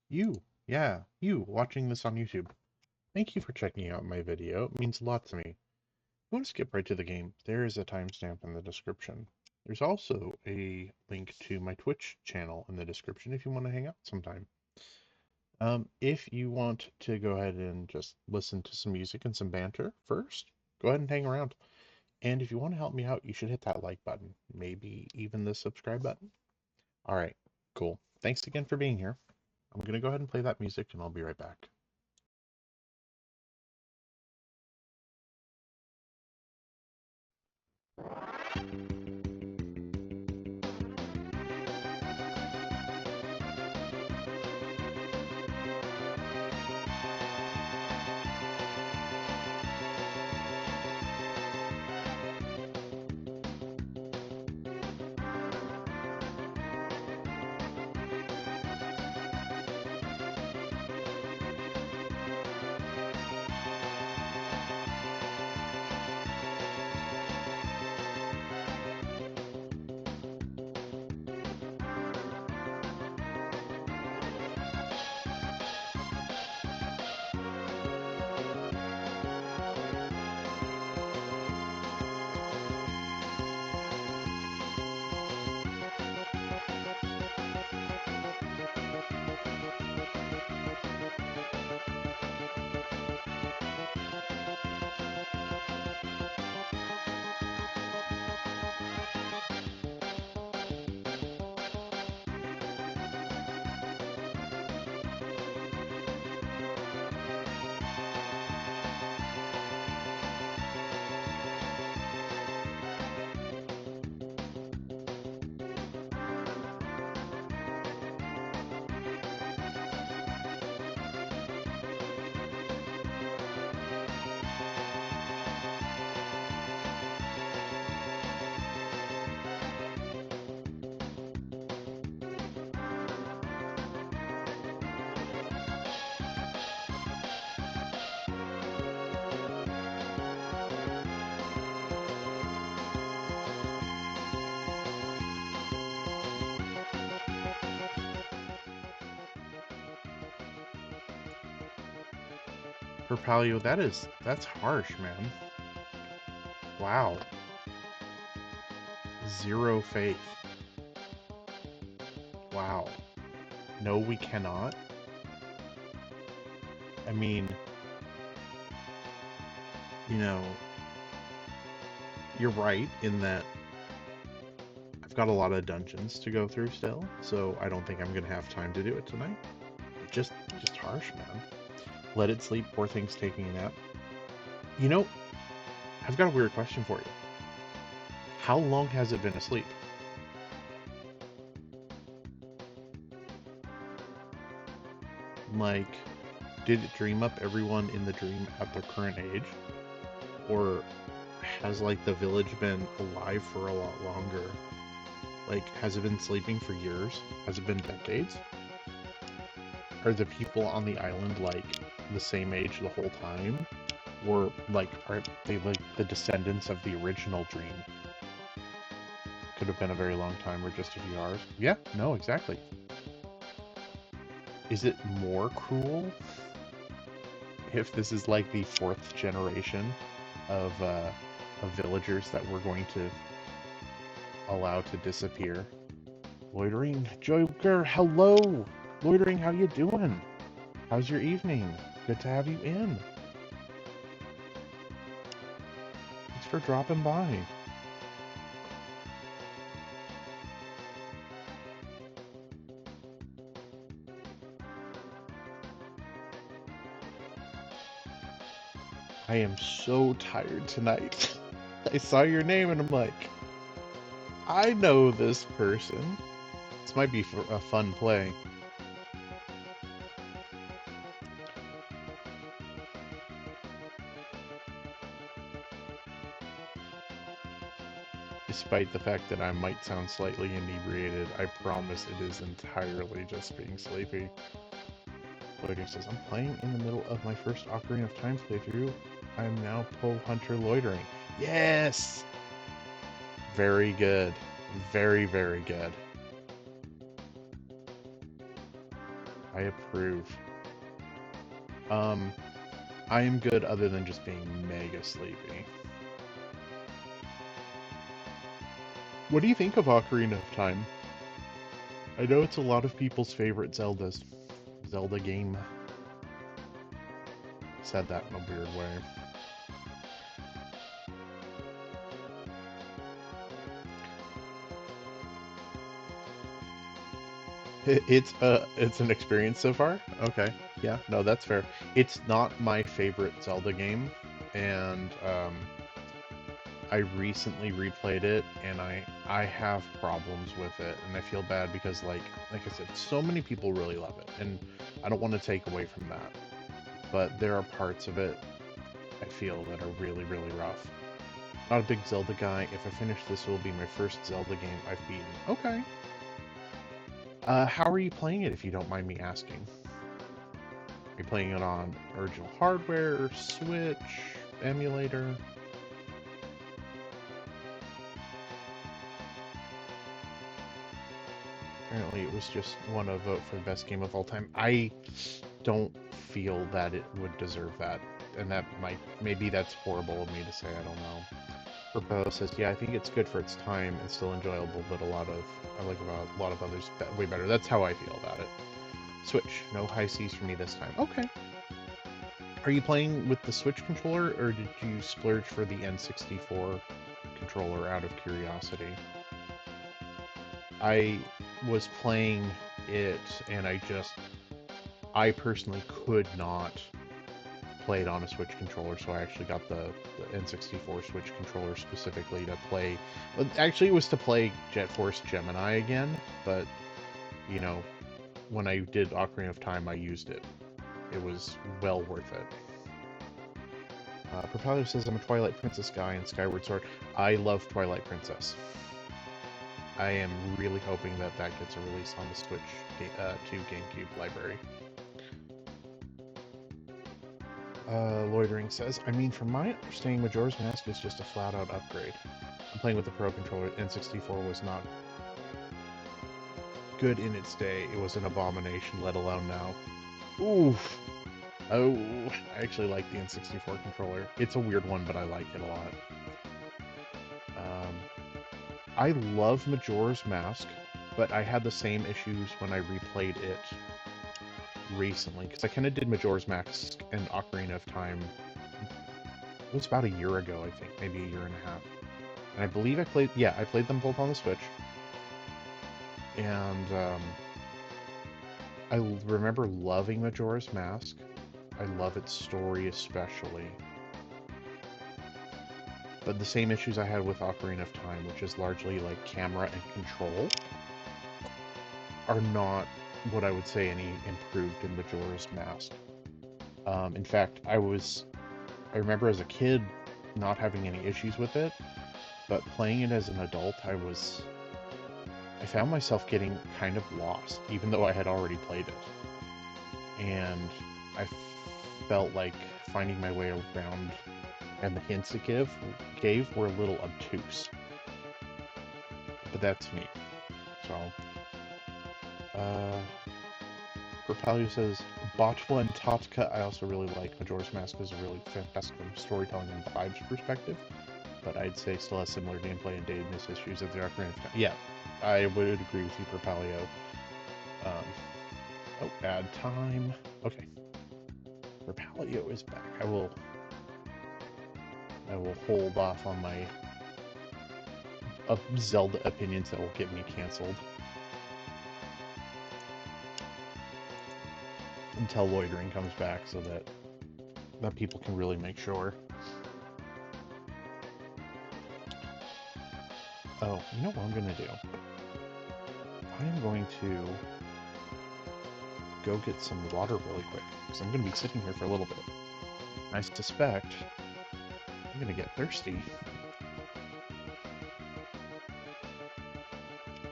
You, yeah, you watching this on YouTube. Thank you for checking out my video. It means a lot to me. If you want to skip right to the game, there is a timestamp in the description. There's also a link to my Twitch channel in the description if you want to hang out sometime. If you want to go ahead and just listen to some music and some banter first, go ahead and hang around. And if you want to help me out, you should hit that like button, maybe even the subscribe button. All right, cool. Thanks again for being here. I'm going to go ahead and play that music and I'll be right back. For Paleo, that's harsh, man. Wow. Zero faith. Wow. No, we cannot. I mean, you know, you're right in that I've got a lot of dungeons to go through still, so I don't think I'm gonna have time to do it tonight. Just harsh, man. Let it sleep, poor thing's taking a nap. You know, I've got a weird question for you. How long has it been asleep? Like, did it dream up everyone in the dream at their current age? Or has, like, the village been alive for a lot longer? Like, has it been sleeping for years? Has it been decades? Are the people on the island, like, the same age the whole time? Or, like, are they, like, the descendants of the original dream? Could have been a very long time or just a few hours. Yeah, no, exactly. Is it more cruel if this is like the fourth generation of villagers that we're going to allow to disappear? Loitering Joker, hello! Loitering, how you doing? How's your evening? Good to have you in. Thanks for dropping by. I am so tired tonight. I saw your name and I'm like, I know this person. This might be for a fun play. Despite the fact that I might sound slightly inebriated, I promise it is entirely just being sleepy. Loiter says, I'm playing in the middle of my first Ocarina of Time playthrough. I'm now Pole Hunter loitering. Yes! Very good. Very, very good. I approve. I am good other than just being mega sleepy. What do you think of Ocarina of Time? I know it's a lot of people's favorite Zelda game. Said that in a weird way. It's an experience so far? Okay. Yeah, no, that's fair. It's not my favorite Zelda game, and I recently replayed it, and I have problems with it, and I feel bad because like I said, so many people really love it, and I don't want to take away from that. But there are parts of it I feel that are really, really rough. Not a big Zelda guy. If I finish this, it will be my first Zelda game I've beaten. Okay. How are you playing it, if you don't mind me asking? Are you playing it on original hardware, Switch, emulator? Apparently it was just won a vote for the best game of all time. I don't feel that it would deserve that. And that maybe that's horrible of me to say, I don't know. Purpo says, yeah, I think it's good for its time and still enjoyable, but I like about a lot of others way better. That's how I feel about it. Switch, no high C's for me this time. Okay. Are you playing with the Switch controller, or did you splurge for the N64 controller out of curiosity? I was playing it, and I personally could not play it on a Switch controller, so I actually got the N64 Switch controller specifically to play. Actually, it was to play Jet Force Gemini again, but, you know, when I did Ocarina of Time, I used it. It was well worth it. Propelio says, I'm a Twilight Princess guy and Skyward Sword. I love Twilight Princess. I am really hoping that gets a release on the Switch 2 GameCube library. Loitering says, I mean, from my understanding, Majora's Mask is just a flat-out upgrade. I'm playing with the Pro Controller. N64 was not good in its day. It was an abomination, let alone now. Oof. Oh, I actually like the N64 controller. It's a weird one, but I like it a lot. I love Majora's Mask, but I had the same issues when I replayed it recently, because I kind of did Majora's Mask and Ocarina of Time. It was about a year ago, I think, maybe a year and a half. And I believe I played them both on the Switch. And I remember loving Majora's Mask. I love its story especially. But the same issues I had with Ocarina of Time, which is largely like camera and control, are not what I would say any improved in Majora's Mask. In fact, I remember as a kid not having any issues with it, but playing it as an adult, I found myself getting kind of lost, even though I had already played it. And I felt like finding my way around, and the hints it gave were a little obtuse. But that's me. So, Propelio says, Botwa and Totka I also really like. Majora's Mask is a really fantastic from a storytelling and vibes perspective, but I'd say still has similar gameplay and datedness issues of the Ocarina of Time. Yeah, I would agree with you, Propelio. Add time. Okay. Propelio is back. I will hold off on my Zelda opinions that will get me canceled until Loitering comes back, so that people can really make sure. Oh, you know what I'm gonna do? I am going to go get some water really quick, because I'm gonna be sitting here for a little bit. I suspect I'm gonna get thirsty.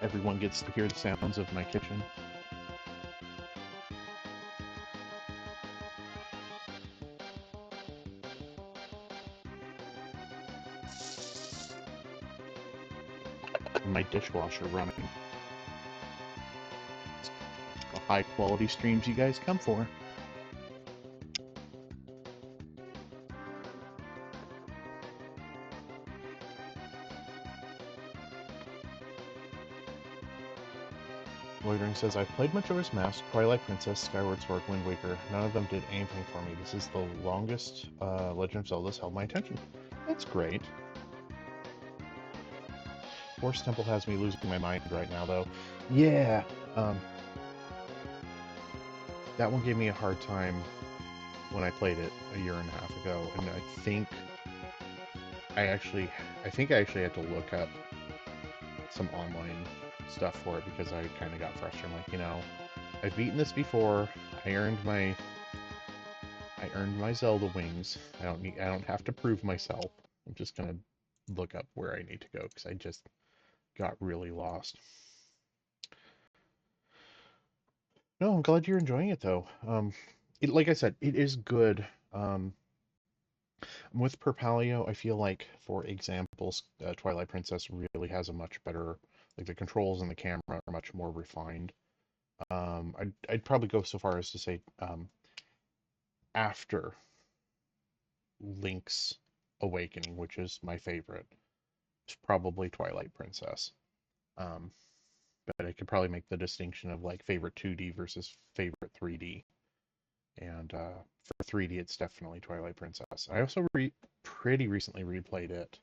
Everyone gets to hear the sounds of my kitchen. My dishwasher running. high quality streams you guys come for. Loitering says, I've played Majora's Mask, Twilight Princess, Skyward Sword, Wind Waker. None of them did anything for me. This is the longest Legend of Zelda's held my attention. That's great. Forest Temple has me losing my mind right now, though. Yeah, that one gave me a hard time when I played it a year and a half ago, and I think I actually had to look up some online stuff for it because I kind of got frustrated. I'm like, you know, I've beaten this before. I earned my Zelda wings. I don't have to prove myself. I'm just gonna look up where I need to go because I just got really lost. No, I'm glad you're enjoying it though. Like I said, it is good. With Perpalio, I feel like, for examples, Twilight Princess really has a much better, like the controls and the camera are much more refined. I'd probably go so far as to say after Link's Awakening, which is my favorite, it's probably Twilight Princess. Um, but I could probably make the distinction of like favorite 2D versus favorite 3D. And for 3D, it's definitely Twilight Princess. I also pretty recently replayed it,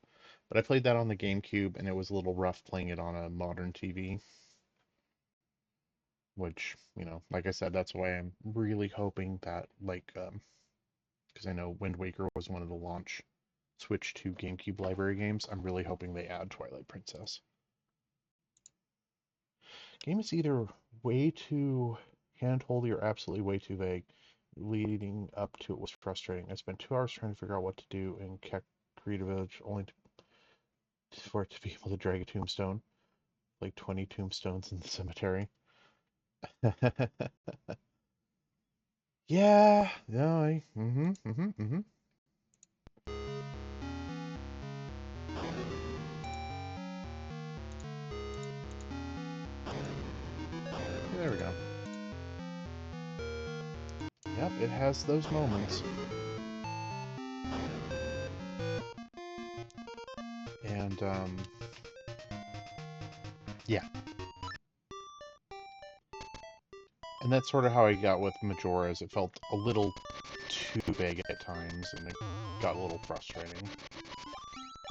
but I played that on the GameCube, and it was a little rough playing it on a modern TV. Which, you know, like I said, that's why I'm really hoping that, like, because I know Wind Waker was one of the launch Switch to GameCube library games. I'm really hoping they add Twilight Princess. Game is either way too hand-holdy or absolutely way too vague. Leading up to it was frustrating. I spent 2 hours trying to figure out what to do in Creative Village, only for it to be able to drag a tombstone. Like 20 tombstones in the cemetery. Yeah, no, There we go. Yep, it has those moments. And, yeah. And that's sort of how I got with Majora's. It felt a little too vague at times, and it got a little frustrating.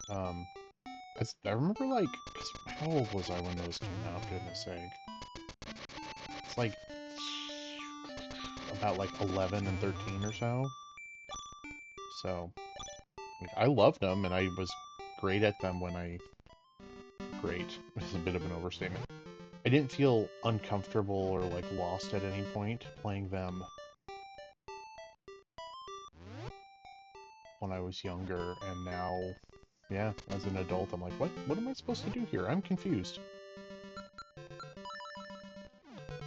I remember, like, how old was I when those came out, goodness sake? It's like, about like 11 and 13 or so. So, like, I loved them, and I was great at them when I... Great is a bit of an overstatement. I didn't feel uncomfortable or, like, lost at any point playing them when I was younger, and now, yeah, as an adult, I'm like, what am I supposed to do here? I'm confused.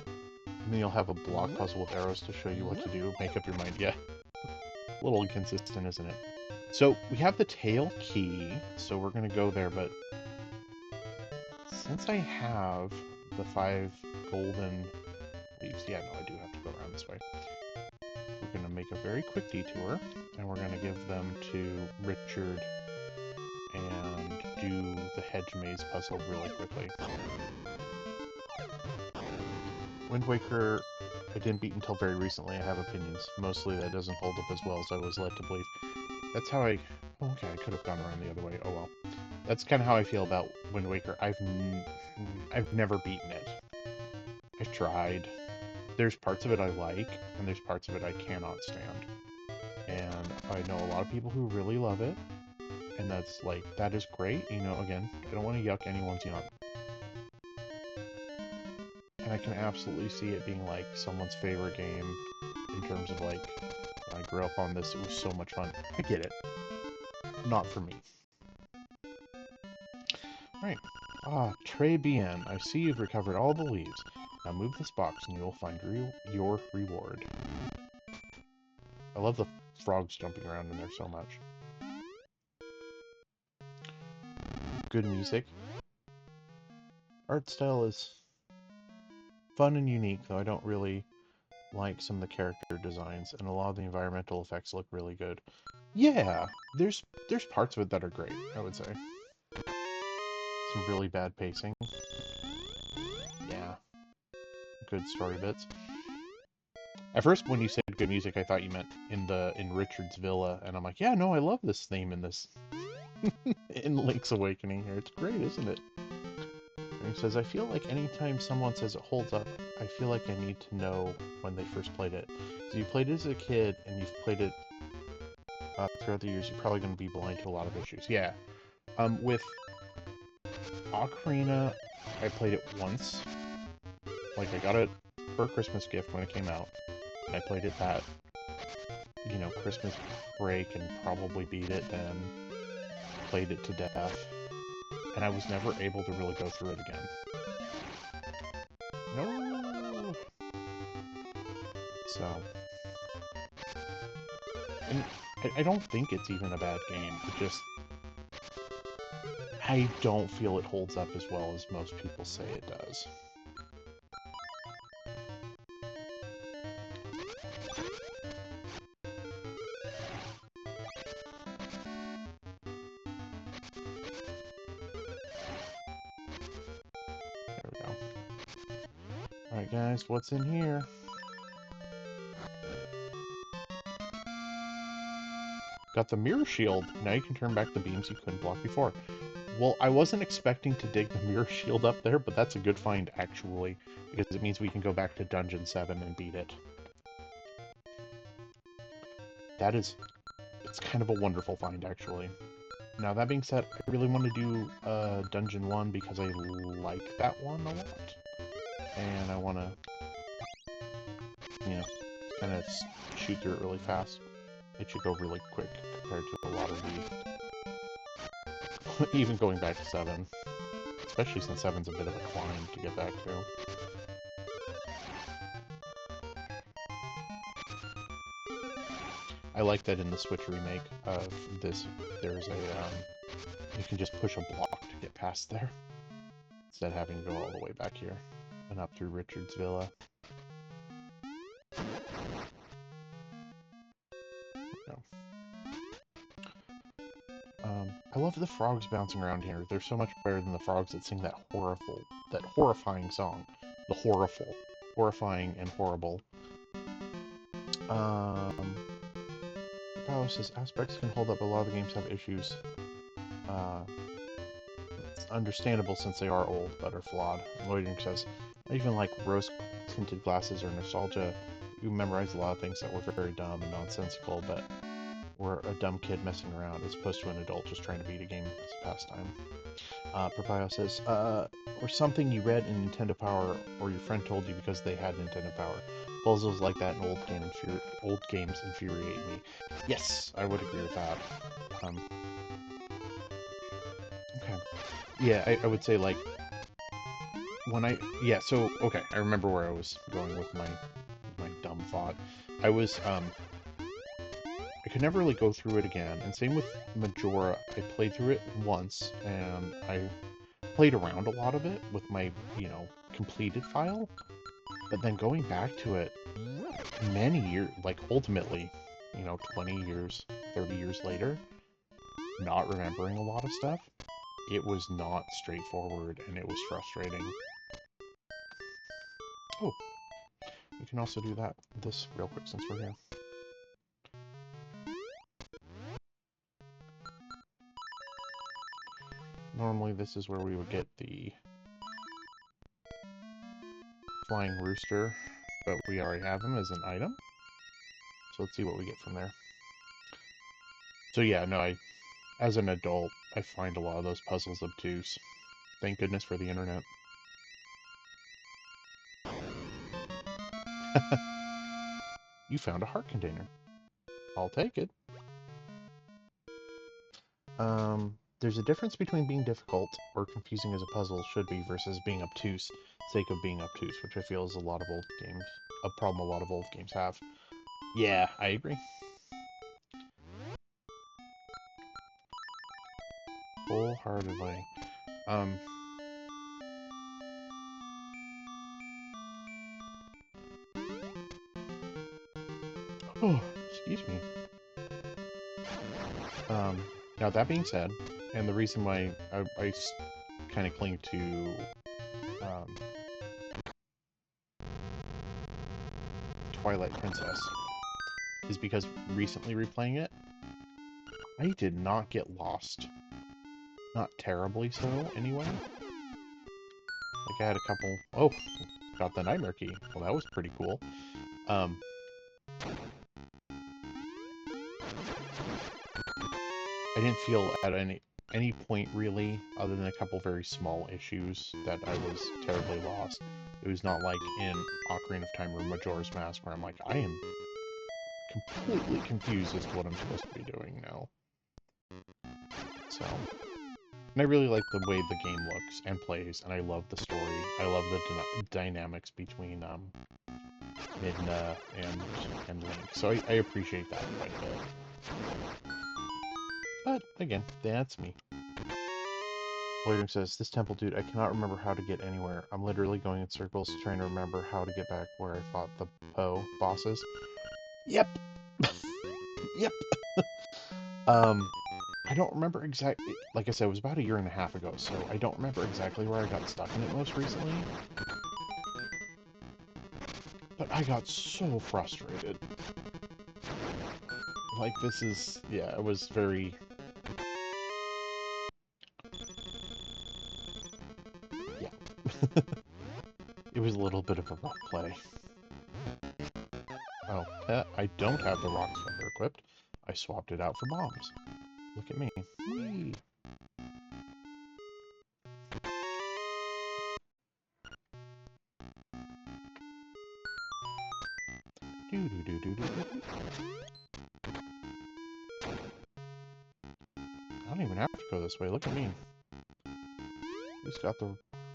And then you'll have a block puzzle with arrows to show you what to do. Make up your mind. Yeah. A little inconsistent, isn't it? So, we have the tail key, so we're going to go there, but since I have the 5 golden leaves, yeah, no, I do have to go around this way. We're going to make a very quick detour, and we're going to give them to Richard and do the hedge maze puzzle really quickly. Wind Waker, I didn't beat until very recently. I have opinions. Mostly that doesn't hold up as well as I was led to believe. That's how I... Oh, okay, I could have gone around the other way. Oh well. That's kind of how I feel about Wind Waker. I've never beaten it. I've tried. There's parts of it I like, and there's parts of it I cannot stand. And I know a lot of people who really love it, and that's like, that is great. You know, again, I don't want to yuck anyone's yum. And I can absolutely see it being like someone's favorite game in terms of like, when I grew up on this, it was so much fun. I get it. Not for me. Right. Ah, très bien. I see you've recovered all the leaves. Now move this box and you'll find your reward. I love the frogs jumping around in there so much. Good music. Art style is fun and unique, though I don't really like some of the character designs, and a lot of the environmental effects look really good. Yeah, there's parts of it that are great, I would say. Some really bad pacing. Yeah, good story bits. At first, when you said good music, I thought you meant in Richard's Villa, and I'm like, yeah, no, I love this theme in this in Link's Awakening here. It's great, isn't it? And he says, I feel like anytime someone says it holds up, I feel like I need to know when they first played it. So you played it as a kid, and you've played it throughout the years, you're probably going to be blind to a lot of issues. Yeah. With Ocarina, I played it once. Like, I got it for a Christmas gift when it came out. And I played it that, Christmas break and probably beat it then. Played it to death. And I was never able to really go through it again. No! So... And I don't think it's even a bad game. It just... I don't feel it holds up as well as most people say it does. There we go. Alright guys, what's in here? Got the mirror shield. Now you can turn back the beams you couldn't block before. Well, I wasn't expecting to dig the mirror shield up there, but that's a good find, actually, because it means we can go back to Dungeon 7 and beat it. It's kind of a wonderful find, actually. Now, that being said, I really want to do Dungeon 1 because I like that one a lot. And I want to, kind of shoot through it really fast. It should go really quick compared to a lot of the... even going back to 7. Especially since 7's a bit of a climb to get back to. I like that in the Switch remake of this, there's a, you can just push a block to get past there, instead of having to go all the way back here, and up through Richard's Villa. I love the frogs bouncing around here. They're so much better than the frogs that sing that horrifying song. The horrifying and horrible. Palace says aspects can hold up, a lot of the games have issues. It's understandable since they are old, but are flawed. Loitering says, I even like rose-tinted glasses or nostalgia. You memorize a lot of things that were very dumb and nonsensical, but were a dumb kid messing around as opposed to an adult just trying to beat a game as a pastime. Papaya says, or something you read in Nintendo Power or your friend told you because they had Nintendo Power. Puzzles like that in old games infuriate me. Yes, I would agree with that. Okay. Yeah, I would say, like, okay, I remember where I was going with my dumb thought. I could never really go through it again, and same with Majora. I played through it once, and I played around a lot of it with my, completed file, but then going back to it many years, like, ultimately, 20 years, 30 years later, not remembering a lot of stuff, it was not straightforward, and it was frustrating. Oh, we can also do this real quick since we're here. Normally this is where we would get the flying rooster, but we already have him as an item. So let's see what we get from there. So yeah, no, as an adult, I find a lot of those puzzles obtuse. Thank goodness for the internet. You found a heart container. I'll take it. There's a difference between being difficult or confusing as a puzzle should be versus being obtuse, sake of being obtuse, which I feel is a problem a lot of old games have. Yeah, I agree. Wholeheartedly. Oh, excuse me. Now that being said, and the reason why I kind of cling to um, Twilight Princess is because recently replaying it, I did not get lost. Not terribly so, anyway. Like, I had a couple... Oh, got the Nightmare Key. Well, that was pretty cool. I didn't feel at any point, really, other than a couple very small issues, that I was terribly lost. It was not like in Ocarina of Time or Majora's Mask, where I'm like, I am completely confused as to what I'm supposed to be doing now. So... And I really like the way the game looks and plays, and I love the story. I love the dynamics between Midna and Link. So I appreciate that quite a bit. But, again, that's me. Loitering says, this temple dude, I cannot remember how to get anywhere. I'm literally going in circles trying to remember how to get back where I fought the Poe bosses. Yep! Yep! I don't remember exactly, like I said, it was about 1.5 years ago, so I don't remember exactly where I got stuck in it most recently. But I got so frustrated. Like, this is, yeah, it was very... Yeah. It was a little bit of a rough play. Oh, I don't have the Rock's Feather equipped. I swapped it out for bombs. Look at me. Whee! I don't even have to go this way. Look at me.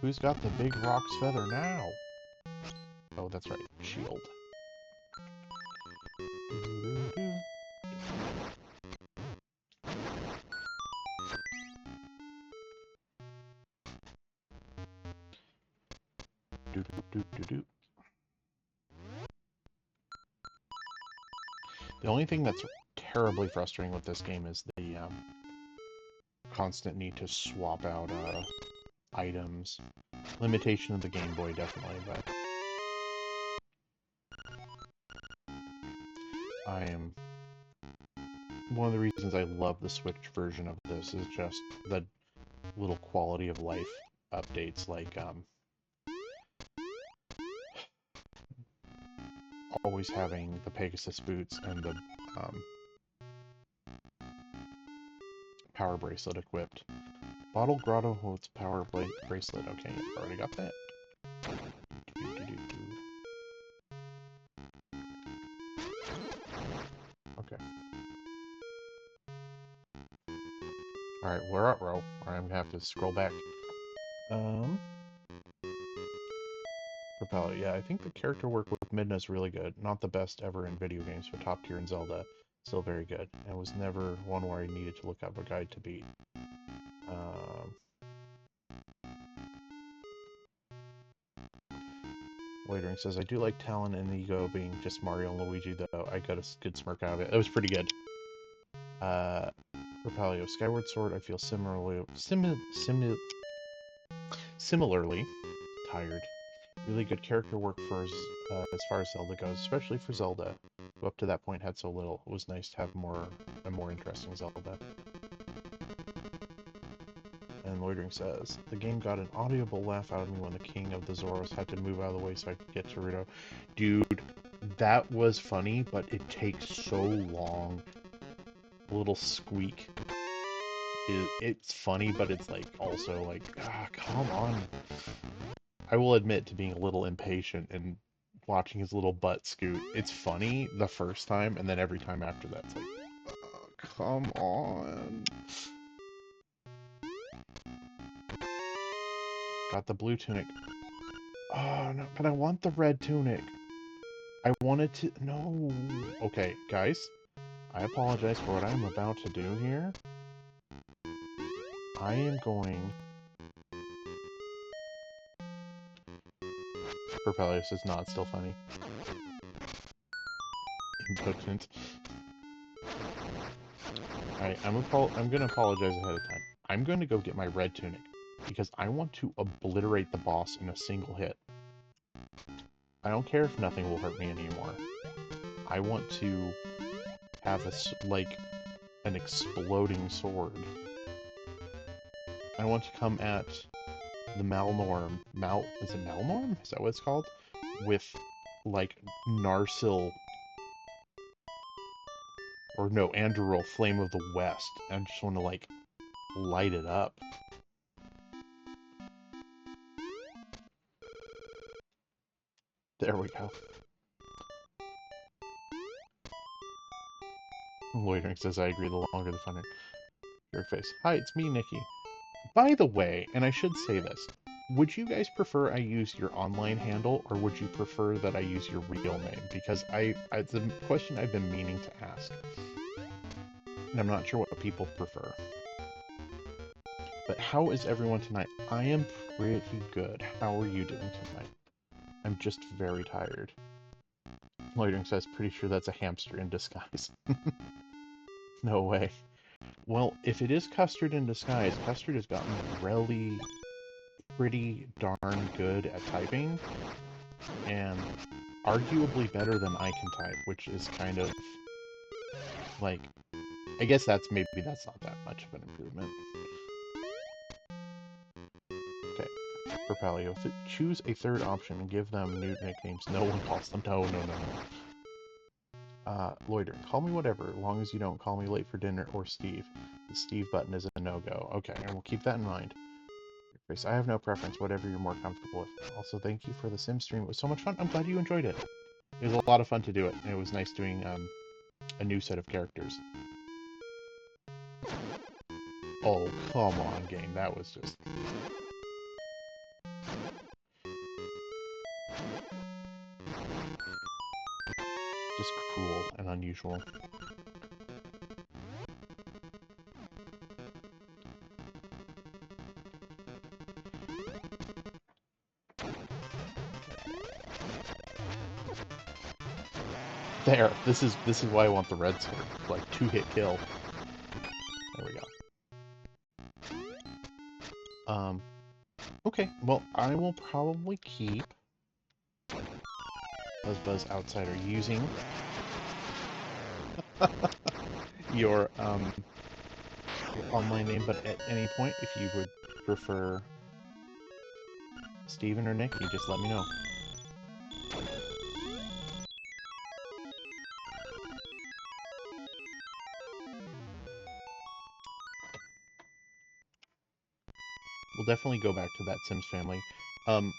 Who's got the big Rock's Feather now? Oh, that's right. Shield. The only thing that's terribly frustrating with this game is the constant need to swap out items. Limitation of the Game Boy, definitely, but I am... One of the reasons I love the Switch version of this is just the little quality of life updates, like always having the Pegasus boots and the power bracelet equipped. Bottle Grotto holds power bracelet. Okay, already got that. Okay. Alright, we're up, row. I'm gonna have to scroll back. Propeller, yeah, I think the character work with Midna is really good. Not the best ever in video games, but top tier in Zelda. Still very good. And was never one where I needed to look up a guide to beat. Loitering says, I do like Talon and Ego being just Mario and Luigi, though. I got a good smirk out of it. It was pretty good. Propelio, Skyward Sword, I feel similarly tired. Really good character work for as far as Zelda goes, especially for Zelda, who up to that point had so little. It was nice to have a more interesting Zelda. And Loitering says, the game got an audible laugh out of me when the King of the Zoros had to move out of the way so I could get to Gerudo. Dude, that was funny, but it takes so long. A little squeak. It's funny, but it's like also like, come on. I will admit to being a little impatient and watching his little butt scoot. It's funny the first time, and then every time after that, it's like, come on. Got the blue tunic. Oh, no, but I want the red tunic. I wanted to... No. Okay, guys. I apologize for what I'm about to do here. I am going... Propelius is not still funny. impotent. Alright, I'm gonna apologize ahead of time. I'm going to go get my red tunic, because I want to obliterate the boss in a single hit. I don't care if nothing will hurt me anymore. I want to have like, an exploding sword. I want to come at the Malnorm. Is it Malnorm? Is that what it's called? With, like, Narsil. Or no, Anduril, Flame of the West. I just want to, like, light it up. There we go. Loitering says, I agree, the longer the funner. Your face. Hi, it's me, Nikki. By the way, and I should say this, would you guys prefer I use your online handle, or would you prefer that I use your real name? Because it's a question I've been meaning to ask. And I'm not sure what people prefer. But how is everyone tonight? I am pretty good. How are you doing tonight? I'm just very tired. Loitering says, pretty sure that's a hamster in disguise. No way. Well, if it is Custard in disguise, Custard has gotten really pretty darn good at typing, and arguably better than I can type, which is kind of, like, I guess maybe that's not that much of an improvement. Okay, Propelio, choose a third option and give them new nicknames. No one calls them. No. Loiter, call me whatever, as long as you don't call me late for dinner or Steve. The Steve button is a no-go. Okay, and we'll keep that in mind. Grace, I have no preference, whatever you're more comfortable with. Also, thank you for the sim stream. It was so much fun. I'm glad you enjoyed it. It was a lot of fun to do it, and it was nice doing a new set of characters. Oh, come on, game. That was just... just cruel and unusual. There. This is why I want the red sword. Like, 2-hit kill. There we go. Okay, well, I will probably keep Buzz Outsider using your online name, but at any point, if you would prefer Steven or Nick, you just let me know. We'll definitely go back to that Sims family. I'm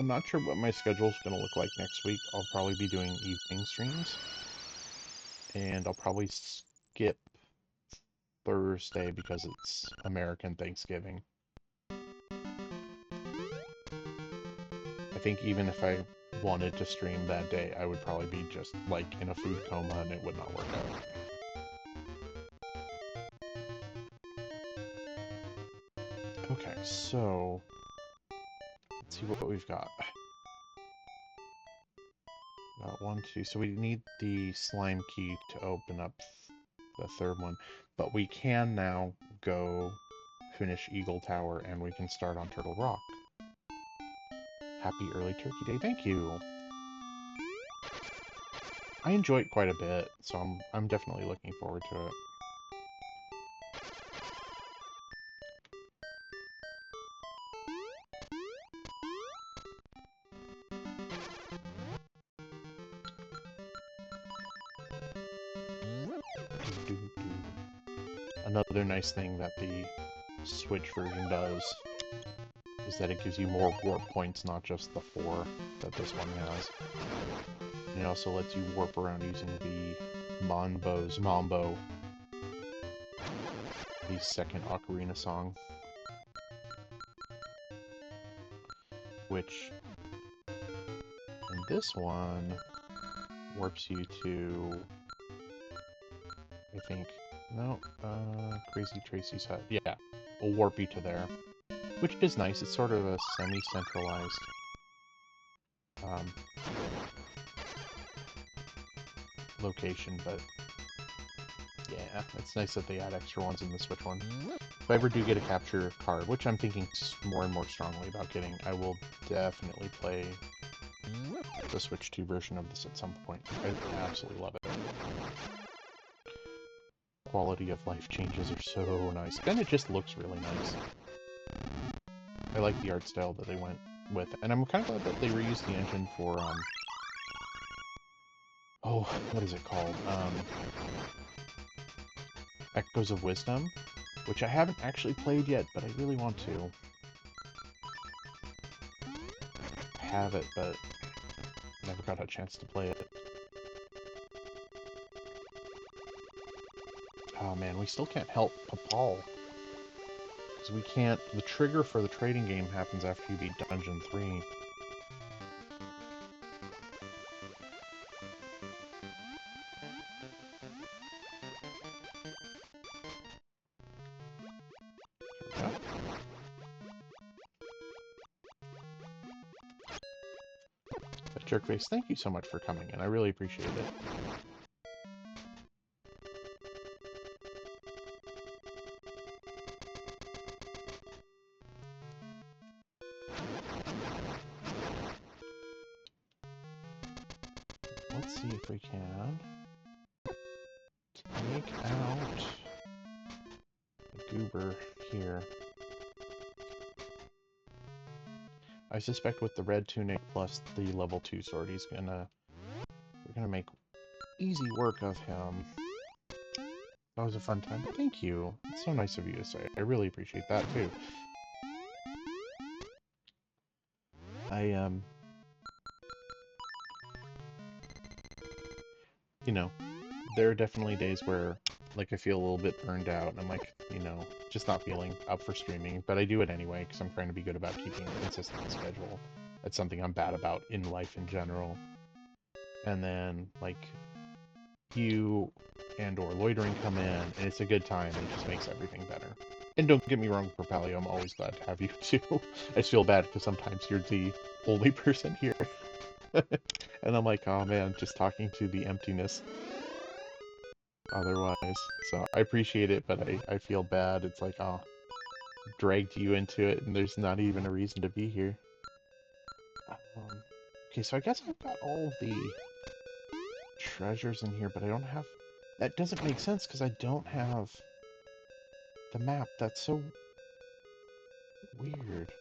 not sure what my schedule is going to look like next week. I'll probably be doing evening streams. And I'll probably skip Thursday because it's American Thanksgiving. I think even if I wanted to stream that day, I would probably be just, like, in a food coma and it would not work out. Okay, so... let's see what we've got. 1, 2... so we need the slime key to open up the third one. But we can now go finish Eagle Tower and we can start on Turtle Rock. Happy early Turkey Day. Thank you. I enjoy it quite a bit, so I'm definitely looking forward to it. Another nice thing that the Switch version does is that it gives you more warp points, not just the 4 that this one has. And it also lets you warp around using the Mambo, the second Ocarina song, which in this one warps you to, I think, no, Crazy Tracy's hut. Yeah, will warp you to there, which is nice. It's sort of a semi-centralized location, but yeah, it's nice that they add extra ones in the Switch one. If I ever do get a capture card, which I'm thinking more and more strongly about getting, I will definitely play the Switch 2 version of this at some point. I absolutely love it. Quality of life changes are so nice, and it just looks really nice. I like the art style that they went with, and I'm kind of glad that they reused the engine for, oh, what is it called? Echoes of Wisdom, which I haven't actually played yet, but I really want to. I have it, but never got a chance to play it. Oh man, we still can't help Papal. Because we can't... The trigger for the trading game happens after you beat Dungeon 3. Jerkface, thank you so much for coming in. I really appreciate it. Let's see if we can take out the goober here. I suspect with the red tunic plus the level 2 sword, we're gonna make easy work of him. That was a fun time. Thank you. It's so nice of you to say. I really appreciate that too. You know, there are definitely days where, like, I feel a little bit burned out, and I'm like, you know, just not feeling up for streaming, but I do it anyway, because I'm trying to be good about keeping a consistent schedule. That's something I'm bad about in life in general. And then, like, you and or loitering come in, and it's a good time, and it just makes everything better. And don't get me wrong, Propelio, I'm always glad to have you too. I just feel bad because sometimes you're the only person here. And I'm like, oh man, just talking to the emptiness otherwise. So I appreciate it, but I feel bad. It's like, oh, dragged you into it, and there's not even a reason to be here. Okay, so I guess I've got all the treasures in here, but I don't have... That doesn't make sense, because I don't have the map. That's so weird.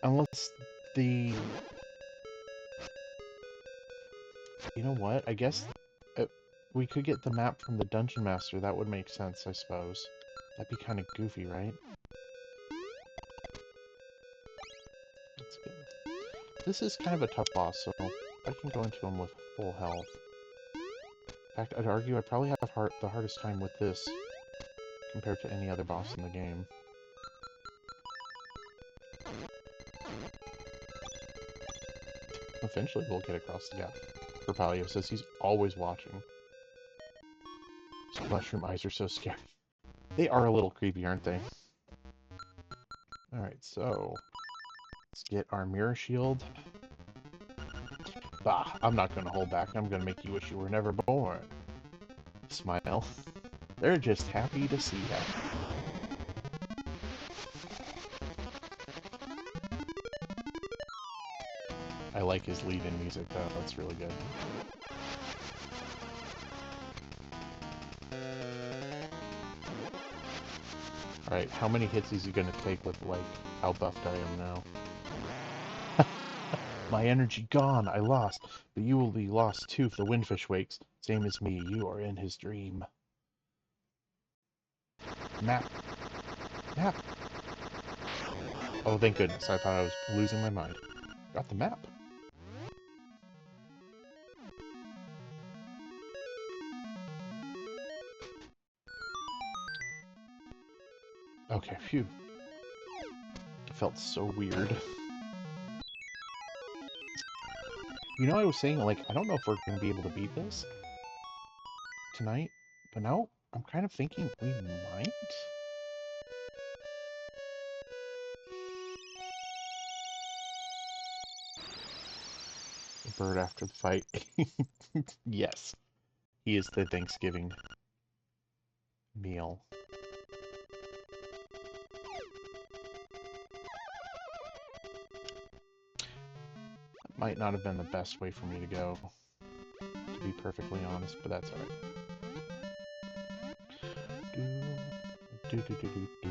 Unless the... You know what? I guess we could get the map from the Dungeon Master. That would make sense, I suppose. That'd be kind of goofy, right? Let's get... This is kind of a tough boss, so I can go into him with full health. In fact, I'd argue I probably have the hardest time with this compared to any other boss in the game. Eventually we'll get across the gap. Propalio says he's always watching. These mushroom eyes are so scary. They are a little creepy, aren't they? Alright, so... Let's get our mirror shield. Bah, I'm not gonna hold back. I'm gonna make you wish you were never born. Smile. They're just happy to see you. I like his lead-in music though, that's really good. Alright, how many hits is he gonna take with, like, how buffed I am now? My energy gone, I lost, but you will be lost too if the windfish wakes. Same as me, you are in his dream. Map. Map. Oh, thank goodness, I thought I was losing my mind. Got the map. Okay, phew. It felt so weird. You know, I was saying, like, I don't know if we're going to be able to beat this tonight, but now I'm kind of thinking we might. bird after the fight. Yes, he is the Thanksgiving meal. That might not have been the best way for me to go, to be perfectly honest, but that's alright. Do, do, do, do, do.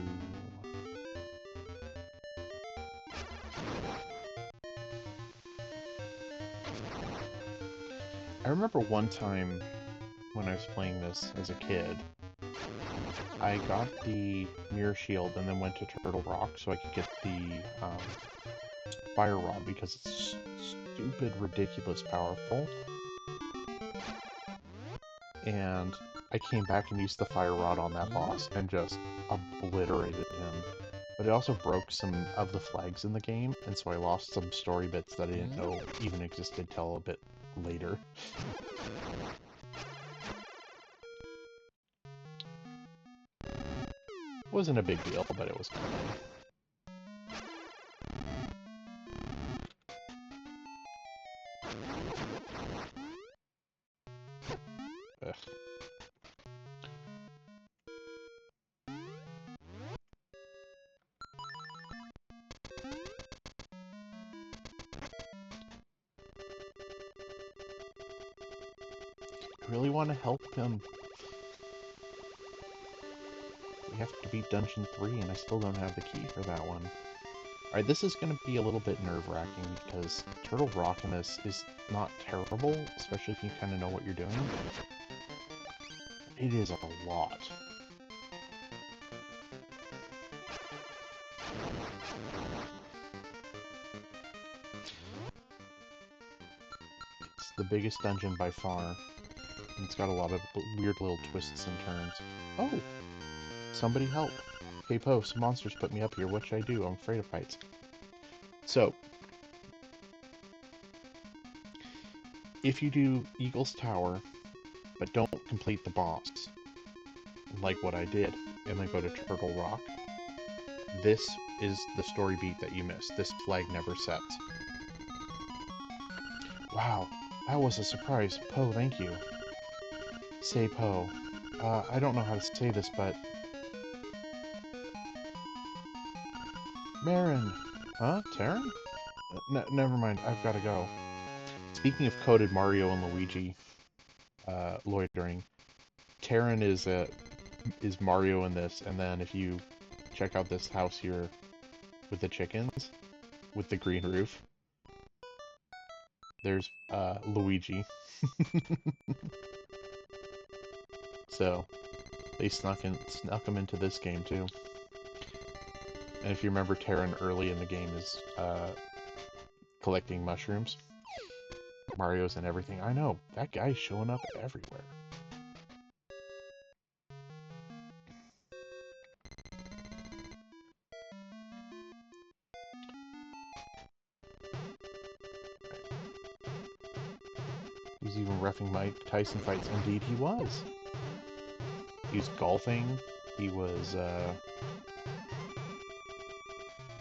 I remember one time when I was playing this as a kid, I got the mirror shield and then went to Turtle Rock so I could get the fire rod because it's stupid, ridiculous powerful. And I came back and used the fire rod on that boss and just obliterated him. But it also broke some of the flags in the game, and so I lost some story bits that I didn't know even existed till a bit later. Wasn't a big deal, but it was kind of funny. Ugh. I really want to help him. We have to beat Dungeon 3, and I still don't have the key for that one. Alright, this is going to be a little bit nerve-wracking, because Turtle Rock in this is not terrible, especially if you kind of know what you're doing. It is a lot. It's the biggest dungeon by far, and it's got a lot of weird little twists and turns. Oh! Somebody help! Hey Poe, some monsters put me up here. What should I do? I'm afraid of heights. So, if you do Eagle's Tower, but don't complete the boss, like what I did, and then go to Turtle Rock, this is the story beat that you missed. This flag never sets. Wow, that was a surprise. Poe, thank you. Say Poe. I don't know how to say this, but... Marin! Huh? Terran? Never mind, I've gotta go. Speaking of coded Mario and Luigi loitering, Terran is Mario in this, and then if you check out this house here with the chickens, with the green roof, there's Luigi. So, they snuck him into this game too. And if you remember, Terran early in the game is collecting mushrooms. Mario's and everything. I know, that guy's showing up everywhere. He was even reffing Mike Tyson fights. Indeed he was. He was golfing. He was,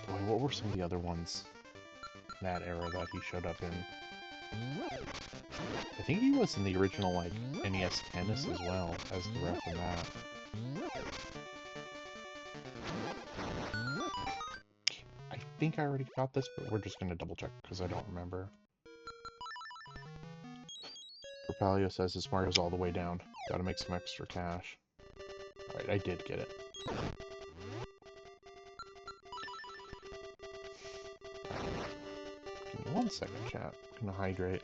boy, what were some of the other ones in that era that he showed up in? I think he was in the original, like, NES Tennis as well, as the ref in that. I think I already got this, but we're just gonna double check, because I don't remember. Propalio says this Mario's all the way down. Gotta make some extra cash. Alright, I did get it. Give me 1 second, chat. I'm gonna hydrate.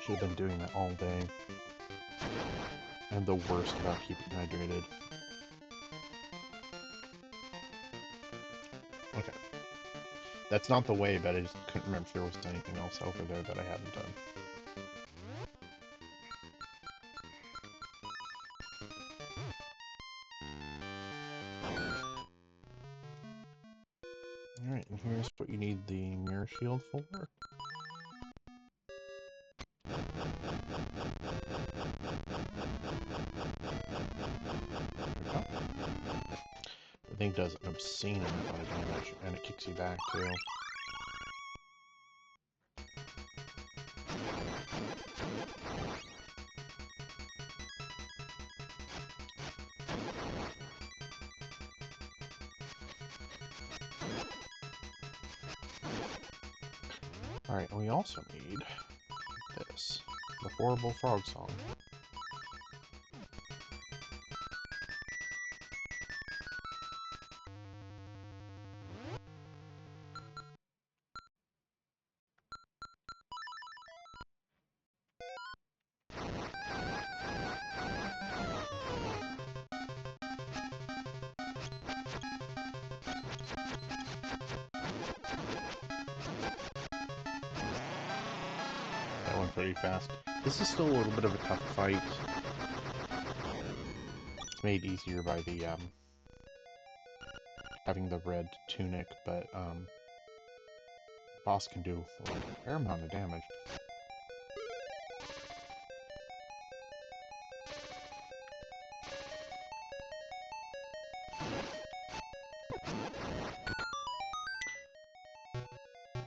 Should have been doing that all day. I'm the worst about keeping hydrated. Okay. That's not the way, but I just couldn't remember if there was anything else over there that I hadn't done. Alright, and here's what you need the mirror shield for. The thing does an obscene amount of damage, and it kicks you back, too. Alright, and we also need this. The Horrible Frog Song. That went pretty fast. This is still a little bit of a tough fight. It's made easier by the, having the red tunic, but, boss can do a fair amount of damage.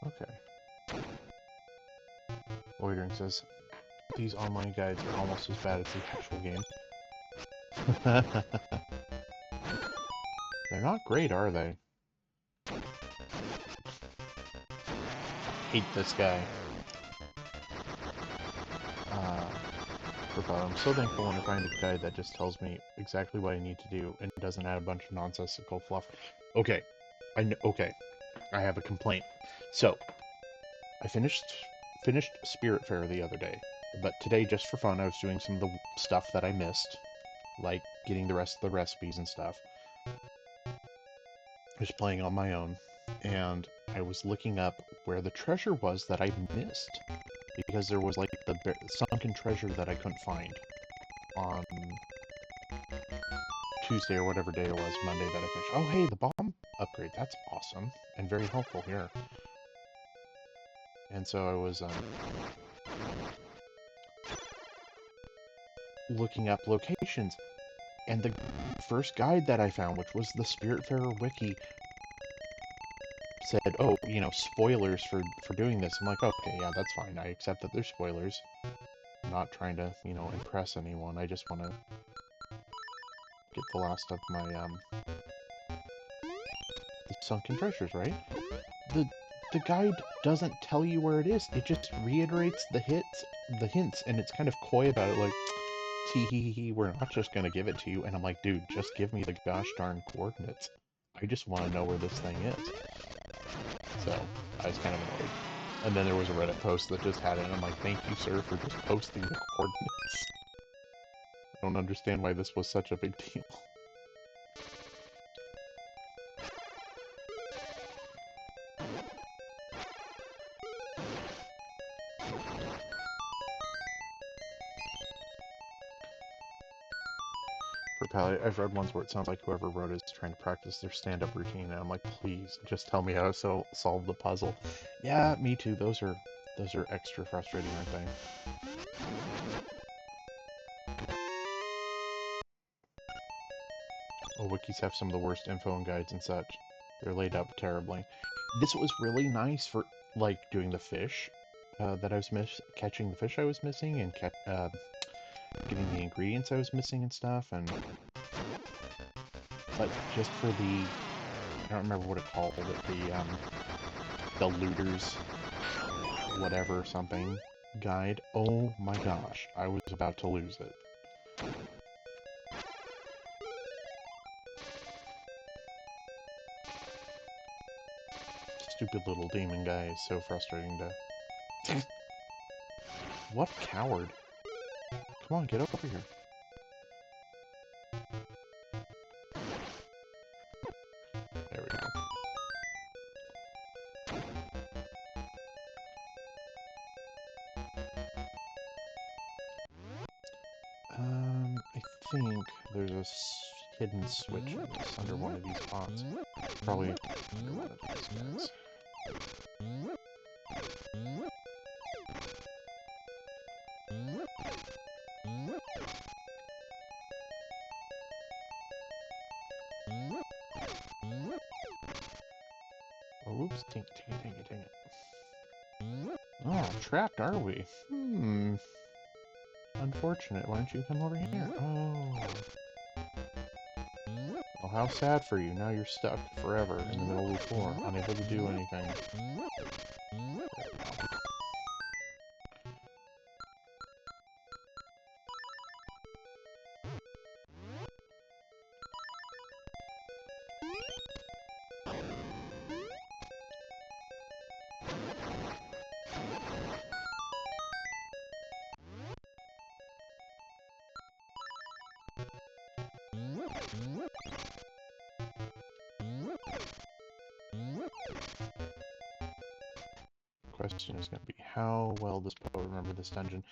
Okay. Loitering says, these online guides are almost as bad as the actual game. They're not great, are they? Hate this guy. I'm so thankful when I find a guide that just tells me exactly what I need to do and doesn't add a bunch of nonsensical fluff. Okay. Okay. I have a complaint. So, I finished Spiritfarer the other day, but today, just for fun, I was doing some of the stuff that I missed, like getting the rest of the recipes and stuff. I was playing on my own, and I was looking up where the treasure was that I missed, because there was like the sunken treasure that I couldn't find on Tuesday or whatever day it was, Monday that I finished. Oh, hey, the bomb upgrade. That's awesome and very helpful here. And so I was looking up locations, and the first guide that I found, which was the Spiritfarer wiki, said, oh, you know, spoilers for doing this. I'm like, okay, yeah, that's fine. I accept that there's spoilers. I'm not trying to, you know, impress anyone. I just want to get the last of my, the sunken treasures, right? The guide doesn't tell you where it is. It just reiterates the hints, and it's kind of coy about it, like, tee hee hee, we're not just gonna give it to you. And I'm like, dude, just give me the gosh darn coordinates. I just want to know where this thing is. So, I was kind of annoyed. And then there was a Reddit post that just had it, and I'm like, thank you, sir, for just posting the coordinates. I don't understand why this was such a big deal. For Pally, I've read ones where it sounds like whoever wrote it is trying to practice their stand-up routine, and I'm like, please, just tell me how to solve the puzzle. Yeah, me too. Those are extra frustrating, aren't they? Oh, wikis have some of the worst info and guides and such. They're laid out terribly. This was really nice for, like, doing the fish that I was catching the fish I was missing, and getting the ingredients I was missing and stuff, and but just for the, I don't remember what it called, the looters, whatever something guide. Oh my gosh, I was about to lose it. Stupid little demon guy is so frustrating to... What coward? Come on, get over here. There we go. I think there's a hidden switch in this, under one of these pots. Probably under one of these guys. Dang it, dang it, dang it, dang it. Oh, trapped are we? Unfortunate. Why don't you come over here? Oh. Oh, how sad for you. Now you're stuck forever in the middle of the floor, unable to do anything. Question is going to be, how well does Poe remember this dungeon?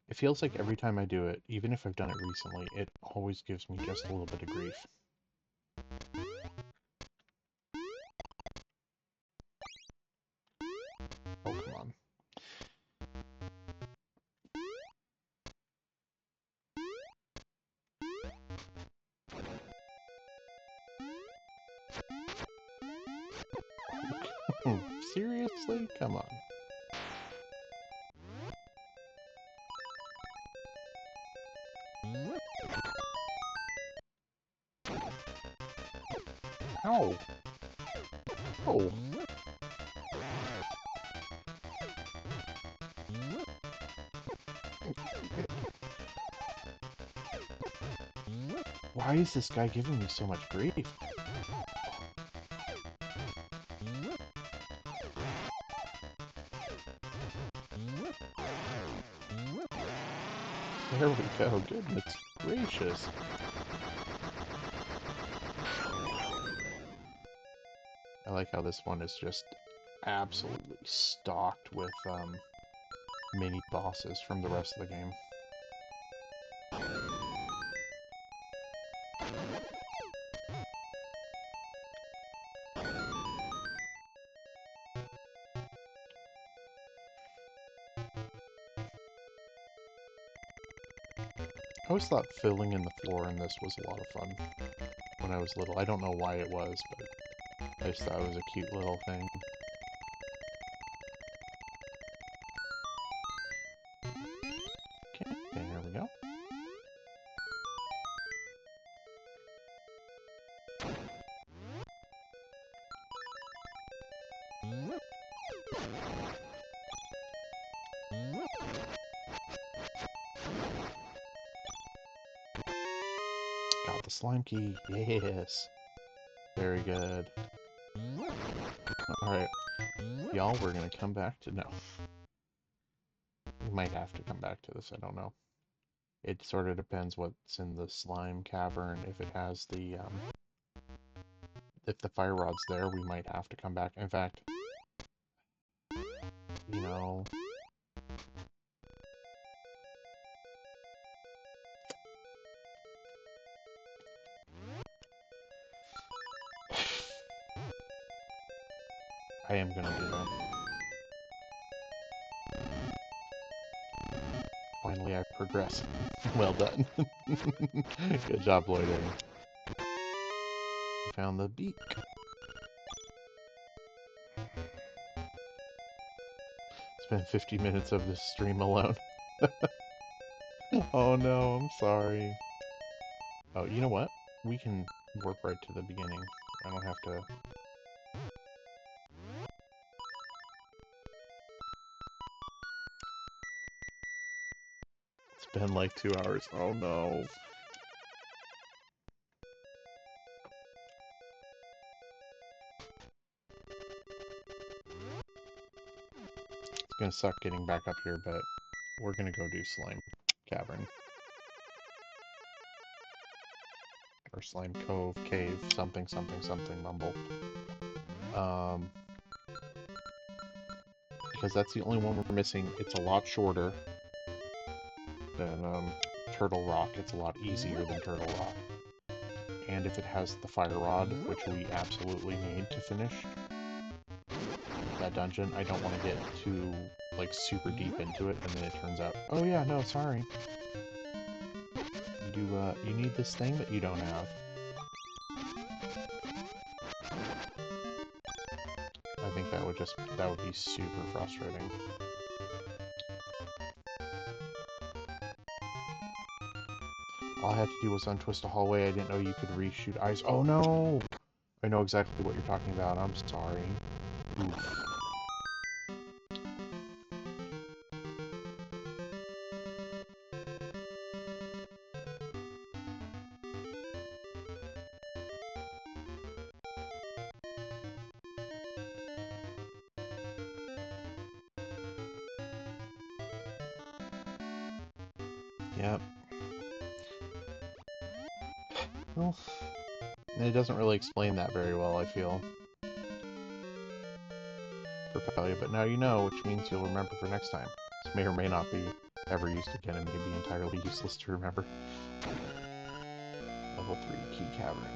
It feels like every time I do it, even if I've done it recently, it always gives me just a little bit of grief. Oh, come on. Seriously? Come on. Ow! Oh! Why is this guy giving me so much grief? There we go, goodness gracious. I like how this one is just absolutely stocked with mini bosses from the rest of the game. I always thought filling in the floor in this was a lot of fun when I was little. I don't know why it was, but I just thought it was a cute little thing. Okay, there we go. Got the slime key. Yes. Very good. Alright. Y'all, we're gonna come back to... No. We might have to come back to this, I don't know. It sort of depends what's in the slime cavern. If it has the, if the fire rod's there, we might have to come back. In fact, you know... I am gonna do that. Finally, I progress. Well done. Good job, Lloyd. We found the beak. Spent 50 minutes of this stream alone. Oh no, I'm sorry. Oh, you know what? We can warp right to the beginning. I don't have to... It's been like 2 hours. Oh no. It's gonna suck getting back up here, but we're gonna go do Slime Cavern. Or Slime Cove, Cave, something, something, something, mumble. Because that's the only one we're missing. It's a lot shorter than Turtle Rock. It's a lot easier than Turtle Rock. And if it has the fire rod, which we absolutely need to finish that dungeon, I don't want to get too, like, super deep into it, and then it turns out, oh yeah, no, sorry. You need this thing that you don't have. I think that that would be super frustrating. All I had to do was untwist a hallway. I didn't know you could reshoot eyes. Oh no! I know exactly what you're talking about. I'm sorry. Oof. Yep. Well, it doesn't really explain that very well, I feel. Propel you, but now you know, which means you'll remember for next time. This may or may not be ever used again and may be entirely useless to remember. Level 3 key cavern.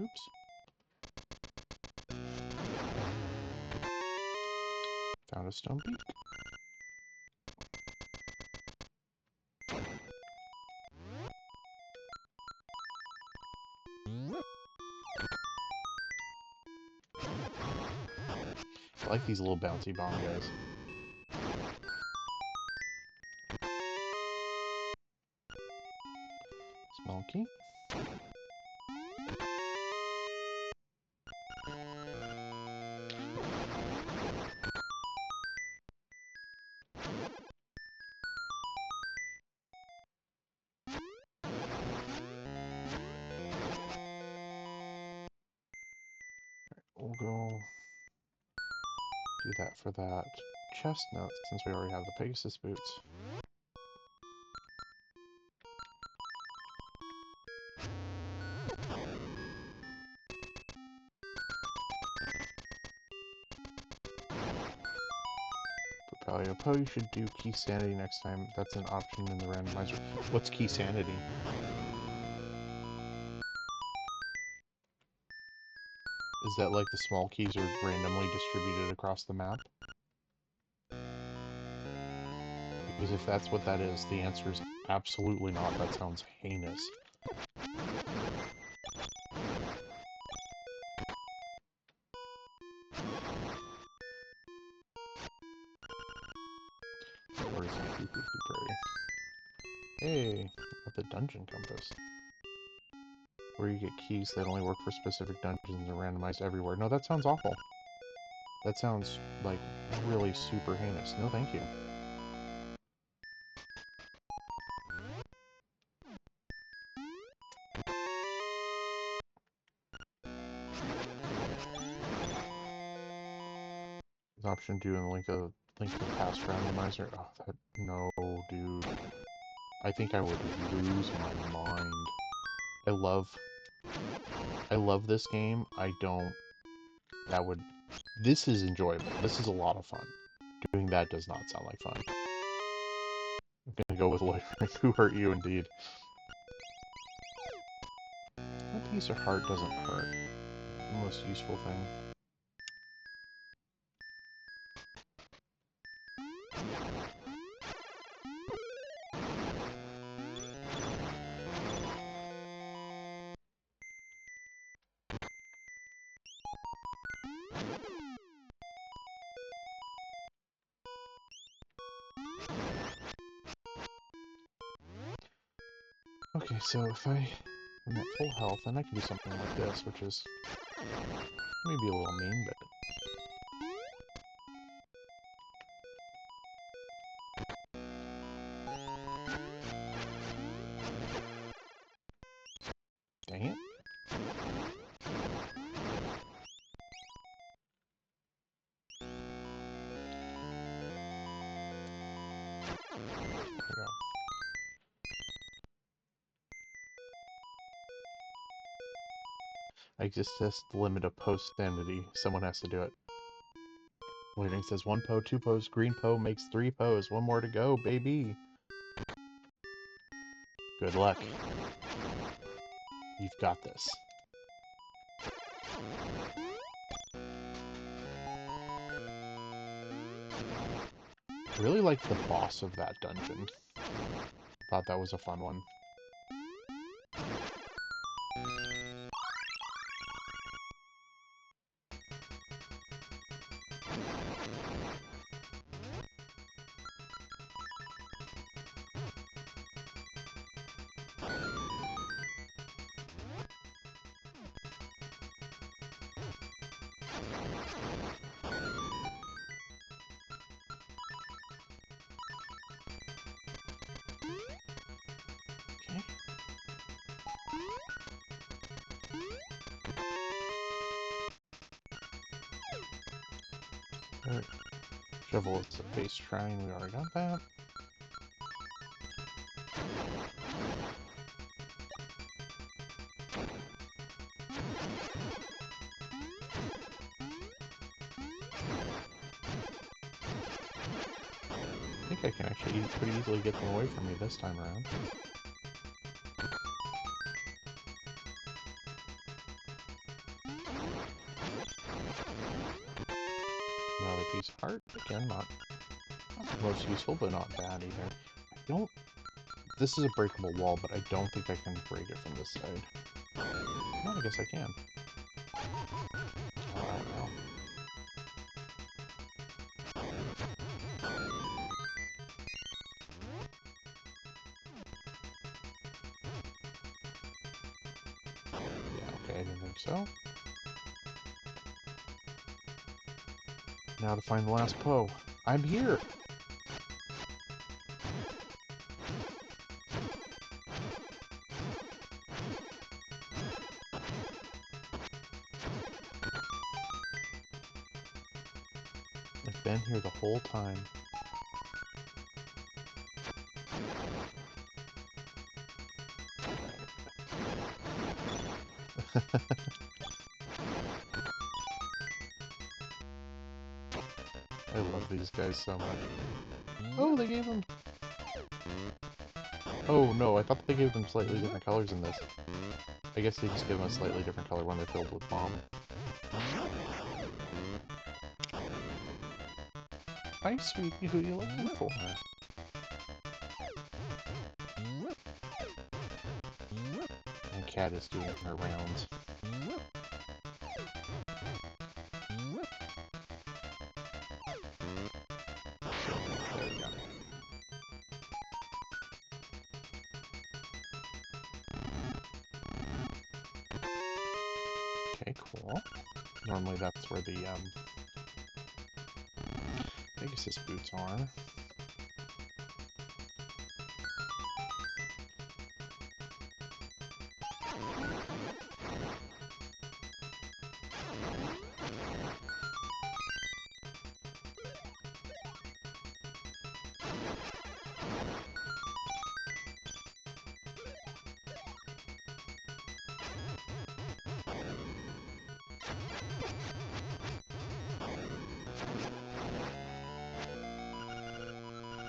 Oops. Found a stone peak. I like these little bouncy bomb guys. Small key. We'll go do that for that chestnut since we already have the Pegasus boots. Propelio Poe, you should do key sanity next time. That's an option in the randomizer. What's key sanity? Is that like the small keys are randomly distributed across the map? Because if that's what that is, the answer is absolutely not. That sounds heinous. Where's the prairie? Hey, got the dungeon compass. Where you get keys that only work for specific dungeons and randomized everywhere. No, that sounds awful. That sounds, like, really super heinous. No, thank you. There's an option to do in the link of the past randomizer. Oh, that, no, dude. I think I would lose my mind. I love this game. This is enjoyable. This is a lot of fun. Doing that does not sound like fun. I'm gonna go with loitering. Who hurt you, indeed. That piece of heart doesn't hurt. The most useful thing. Okay, so if I'm at full health, then I can do something like this, which is maybe a little mean, but... Dang it. There we go. I just test the limit of post sanity. Someone has to do it. Loitering says 1 po, 2 pos, green po makes 3 pos. 1 more to go, baby. Good luck. You've got this. I really liked the boss of that dungeon. Thought that was a fun one. Alright. Shovel is a base shrine, we already got that. I think I can actually pretty easily get them away from me this time around. Another piece of heart. Again, not the most useful, but not bad either. I don't... This is a breakable wall, but I don't think I can break it from this side. No, I guess I can. Ow, ow, ow. Yeah, okay, I didn't think so. Now to find the last Poe. I'm here! I've been here the whole time. I love these guys so much. Oh, they gave them... Oh no, I thought they gave them slightly different colors in this. I guess they just give them a slightly different color when they're filled with bomb. Hi, sweetie, who are you looking for? And Cat is doing her rounds. So, there we go. Okay, cool. Normally that's where the, Pegasus boots are.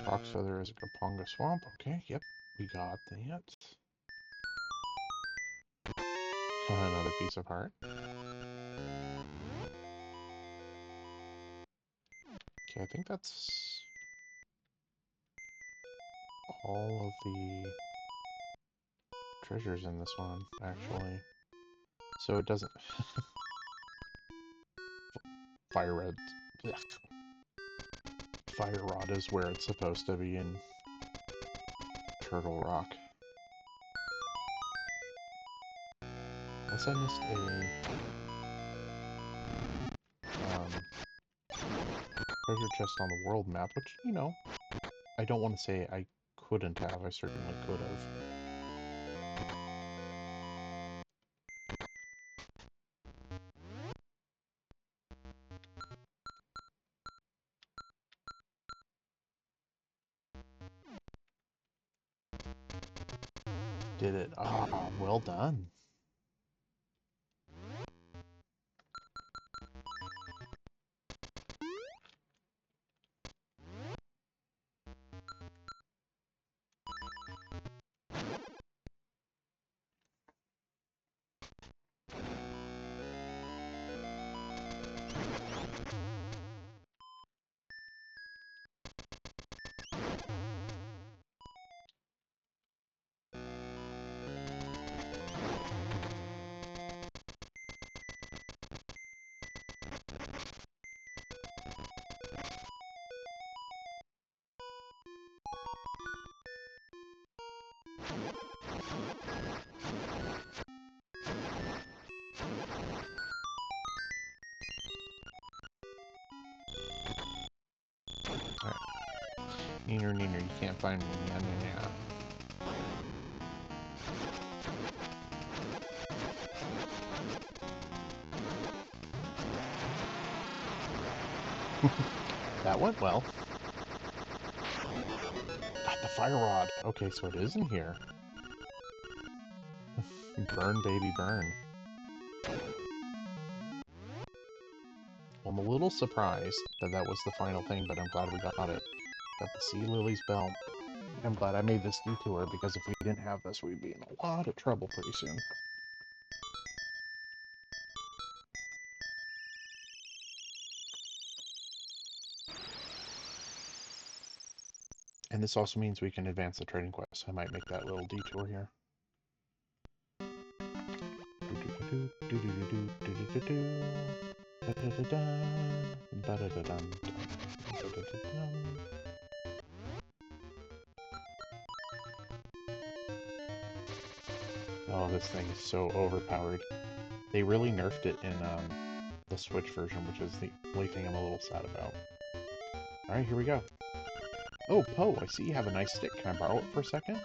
Fox Feather is a Kapanga Swamp. Okay, yep, we got that. Another piece of heart. Okay, I think that's all of the treasures in this one, actually. So it doesn't... Fire Red... Fire Rod is where it's supposed to be in Turtle Rock. Unless I missed a treasure chest on the world map, which, you know, I don't want to say I couldn't have, I certainly could have. Did it. Ah, well done. Alright. Neener, neener, you can't find me. Yeah, yeah, yeah. That went well. Ah, the fire rod. Okay, so it is in here. Burn, baby, burn. Well, I'm a little surprised that that was the final thing, but I'm glad we got it. Got the Sea Lily's belt. I'm glad I made this detour, because if we didn't have this, we'd be in a lot of trouble pretty soon. And this also means we can advance the trading quest. I might make that little detour here. Oh, this thing is so overpowered. They really nerfed it in the Switch version, which is the only thing I'm a little sad about. Alright, here we go. Oh, Poe, I see you have a nice stick. Can I borrow it for a second?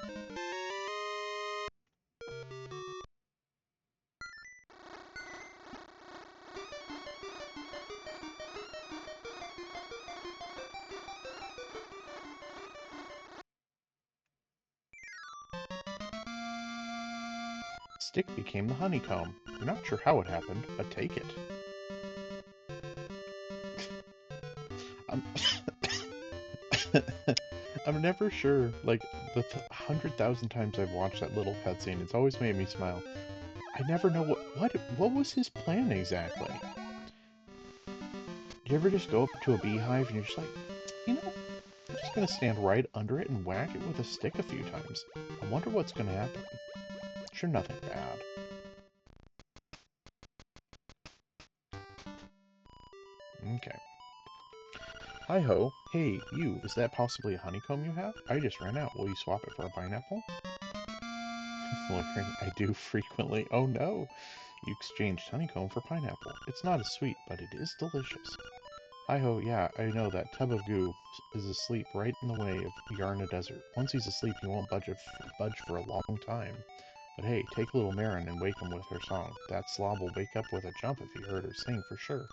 Stick became the honeycomb. You're not sure how it happened, but take it. I'm never sure. Like, the 100,000 times I've watched that little cutscene, it's always made me smile. I never know what was his plan exactly? Do you ever just go up to a beehive and you're just like, you know, I'm just gonna stand right under it and whack it with a stick a few times. I wonder what's gonna happen. Sure, nothing bad. Okay. Hi-ho. Hey, you, is that possibly a honeycomb you have? I just ran out. Will you swap it for a pineapple? I do frequently. Oh no! You exchanged honeycomb for pineapple. It's not as sweet, but it is delicious. Hi-ho, yeah, I know that tub of goo is asleep right in the way of Yarna Desert. Once he's asleep, he won't budge for a long time. But hey, take little Marin and wake him with her song. That slob will wake up with a jump if he heard her sing for sure.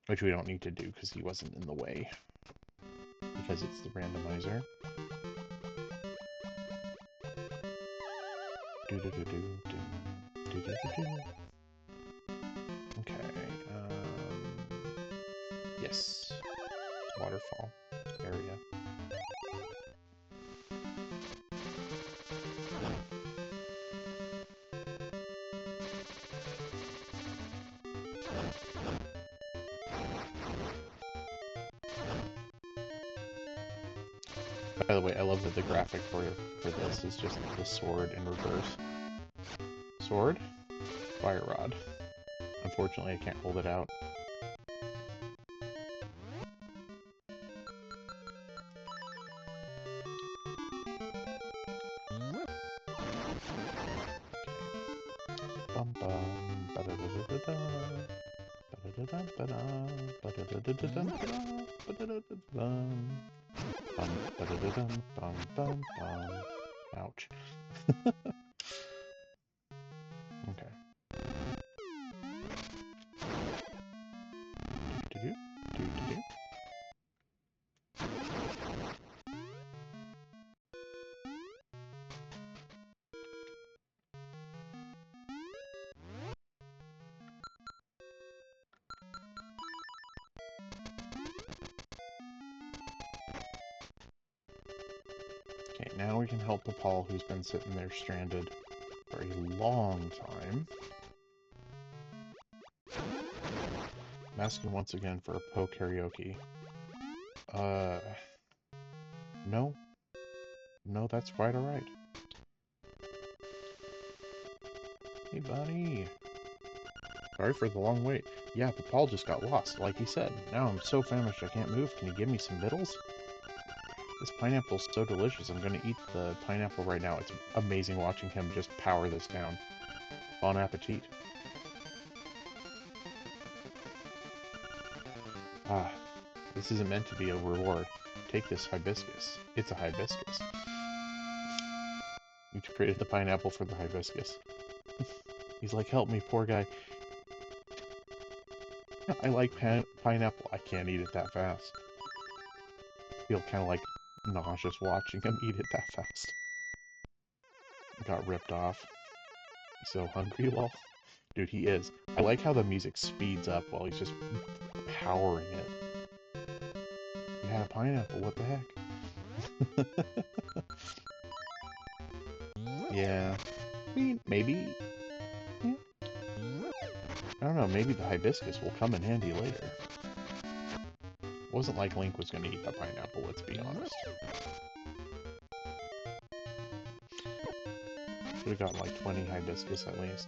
Which we don't need to do because he wasn't in the way. Because it's the randomizer. Okay, yes. Waterfall area. By the way, I love that the graphic for this is just the sword in reverse. Sword, fire rod. Unfortunately, I can't hold it out. Bum bum ba da da da da ba da da da ba da da da da ba da da da bum bum ba da da dum bum bum bum. Ouch. Okay. Do do do do do. Okay, now we can help the Paul who's been sitting there stranded for a long time. I'm asking once again for a Poe karaoke. No. No, that's quite alright. Hey, buddy. Sorry for the long wait. Yeah, but Paul just got lost, like he said. Now I'm so famished I can't move. Can you give me some victuals? This pineapple's so delicious. I'm gonna eat the pineapple right now. It's amazing watching him just power this down. Bon appetit. Ah, this isn't meant to be a reward. Take this hibiscus. It's a hibiscus. You traded the pineapple for the hibiscus. He's like, help me, poor guy. I like pineapple. I can't eat it that fast. I feel kind of like nauseous watching him eat it that fast. Got ripped off. So hungry, well, dude, he is. I like how the music speeds up while he's just powering it. You had a pineapple, what the heck? Yeah. I mean, maybe... Yeah. I don't know, maybe the hibiscus will come in handy later. It wasn't like Link was going to eat the pineapple, let's be honest. Should have gotten like 20 hibiscus at least.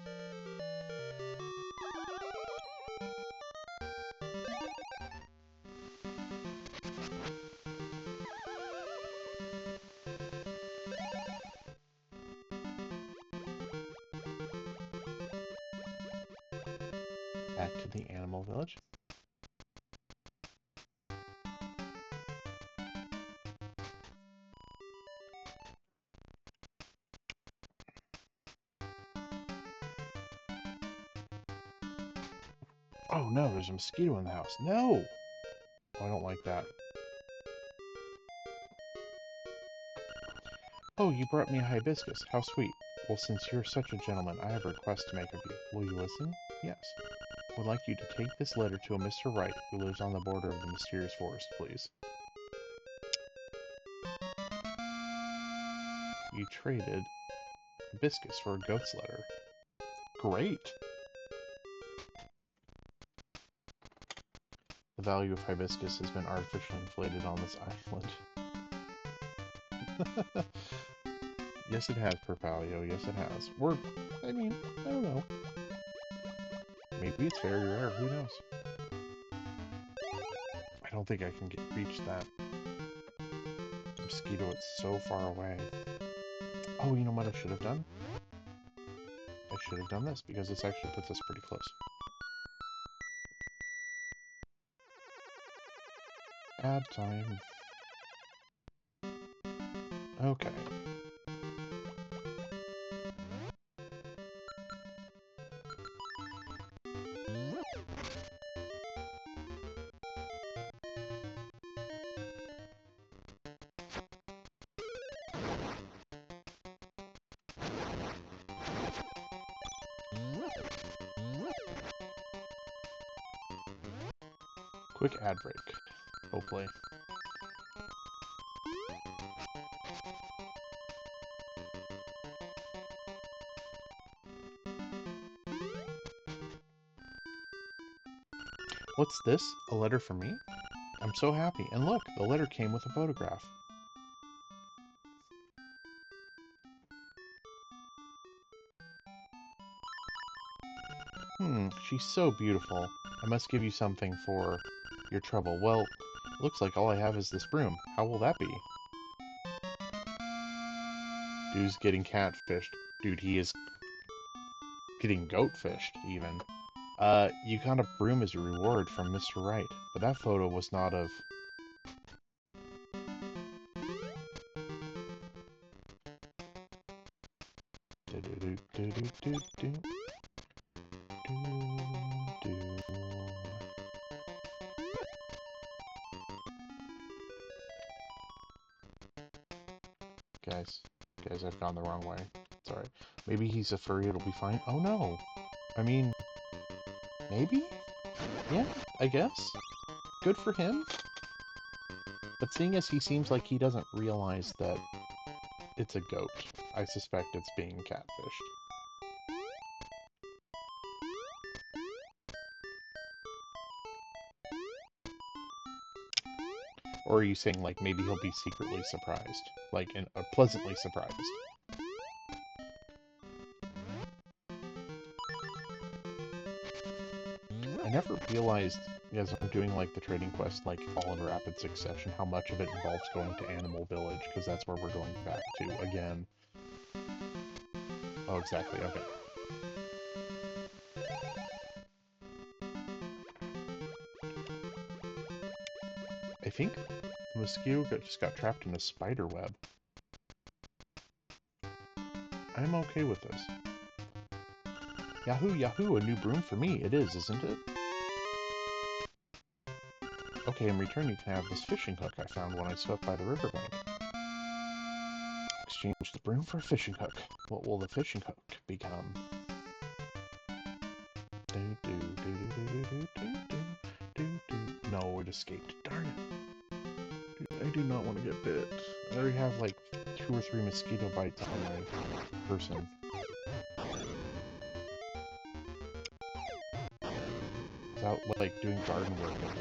Back to the animal village. Oh no, there's a mosquito in the house. No! Oh, I don't like that. Oh, you brought me a hibiscus. How sweet. Well, since you're such a gentleman, I have a request to make of you. Will you listen? Yes. I would like you to take this letter to a Mr. Wright, who lives on the border of the mysterious forest, please. You traded hibiscus for a goat's letter. Great! The value of hibiscus has been artificially inflated on this island. Yes, it has, Perpalio. Yes, it has. I mean, I don't know. Maybe it's very rare. Who knows? I don't think I can reach that mosquito. It's so far away. Oh, you know what I should have done? I should have done this, because this actually puts us pretty close. Add time. Okay. Quick ad break, hopefully. What's this? A letter for me? I'm so happy. And look, the letter came with a photograph. She's so beautiful. I must give you something for your trouble. Well, looks like all I have is this broom. How will that be? Dude's getting catfished. Dude, he is getting goatfished, even. You got a broom as a reward from Mr. Wright, but that photo was not of... Guys, I've gone the wrong way. Sorry. Maybe he's a furry, it'll be fine. Oh no! I mean... Maybe? Yeah, I guess. Good for him. But seeing as he seems like he doesn't realize that it's a goat, I suspect it's being catfished. Or are you saying, like, maybe he'll be secretly surprised? Like, pleasantly surprised? I never realized Yes, I'm doing like the trading quest like all in rapid succession. How much of it involves going to Animal Village, because that's where we're going back to again. Oh, exactly, okay. I think the mosquito just got trapped in a spider web. I'm okay with this. Yahoo, yahoo, a new broom for me. It is, isn't it? Okay, in return you can have this fishing hook I found when I swept by the riverbank. Exchange the broom for a fishing hook. What will the fishing hook become? No, it escaped. Darn it. I do not want to get bit. I already have like 2 or 3 mosquito bites on my person. Without like doing garden work and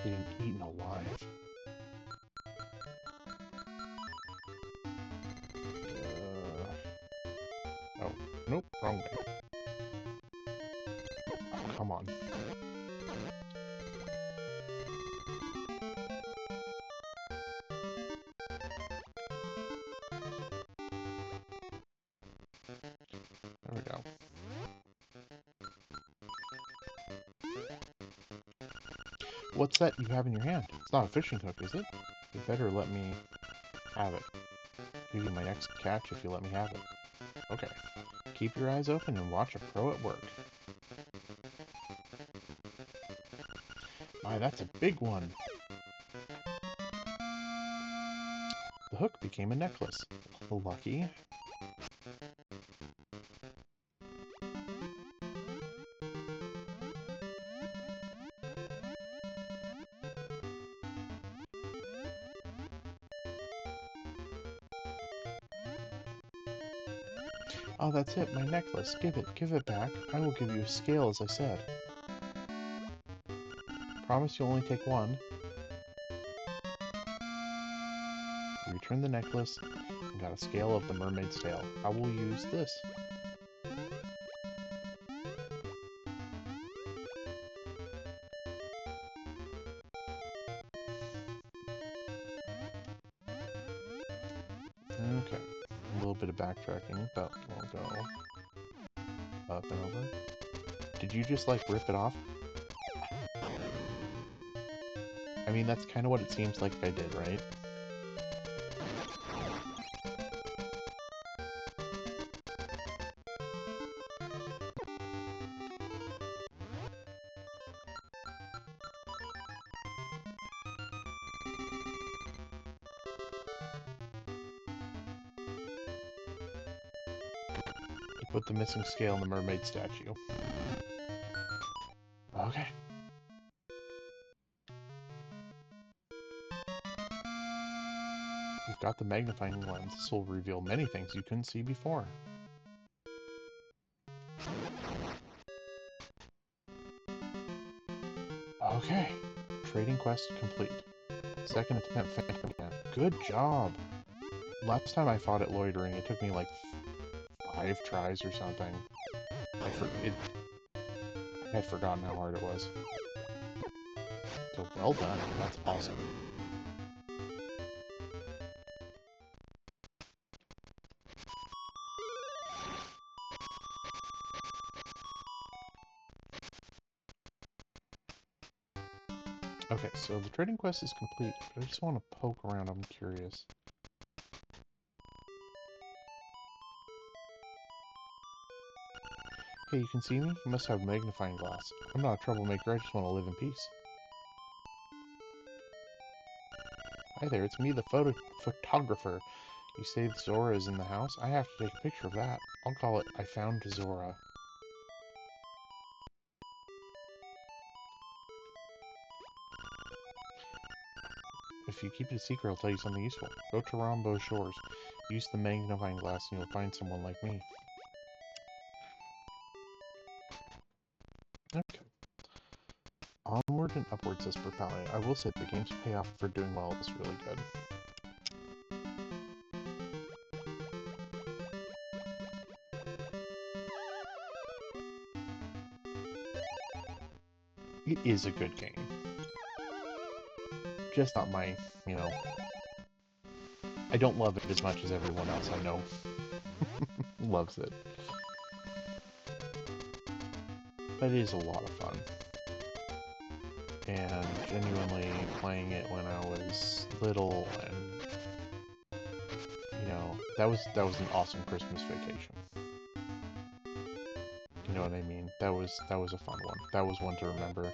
being eaten alive. Oh, nope, wrong way. Oh, come on. There we go. What's that you have in your hand? It's not a fishing hook, is it? You better let me have it. Give you my next catch if you let me have it. Okay. Keep your eyes open and watch a pro at work. My, that's a big one. The hook became a necklace. Lucky. Oh, that's it, my necklace. Give it back. I will give you a scale as I said. Promise you'll only take one. Return the necklace and got a scale of the mermaid's tail. I will use this. Okay. A little bit of backtracking, but we'll go up and over. Did you just like rip it off? I mean, that's kind of what it seems like I did, right? You put the missing scale in the mermaid statue. Okay. You've got the magnifying lens. This will reveal many things you couldn't see before. Okay. Trading quest complete. Second attempt phantom again. Good job! Last time I fought it loitering, it took me like 5 tries or something. I had forgotten how hard it was. So well done. That's awesome. Okay, so the trading quest is complete, but I just want to poke around. I'm curious. Hey, you can see me? You must have a magnifying glass. I'm not a troublemaker, I just want to live in peace. Hi there, it's me, the photographer. You say Zora is in the house? I have to take a picture of that. I'll call it I Found Zora. If you keep it a secret, I'll tell you something useful. Go to Rombo Shores. Use the magnifying glass and you'll find someone like me. Okay. Onward and upward, says Propellia. I will say the game's payoff for doing well is really good. It is a good game. Just not my, you know... I don't love it as much as everyone else I know loves it. But it is a lot of fun. And genuinely playing it when I was little, and you know, that was an awesome Christmas vacation. You know what I mean? That was a fun one. That was one to remember.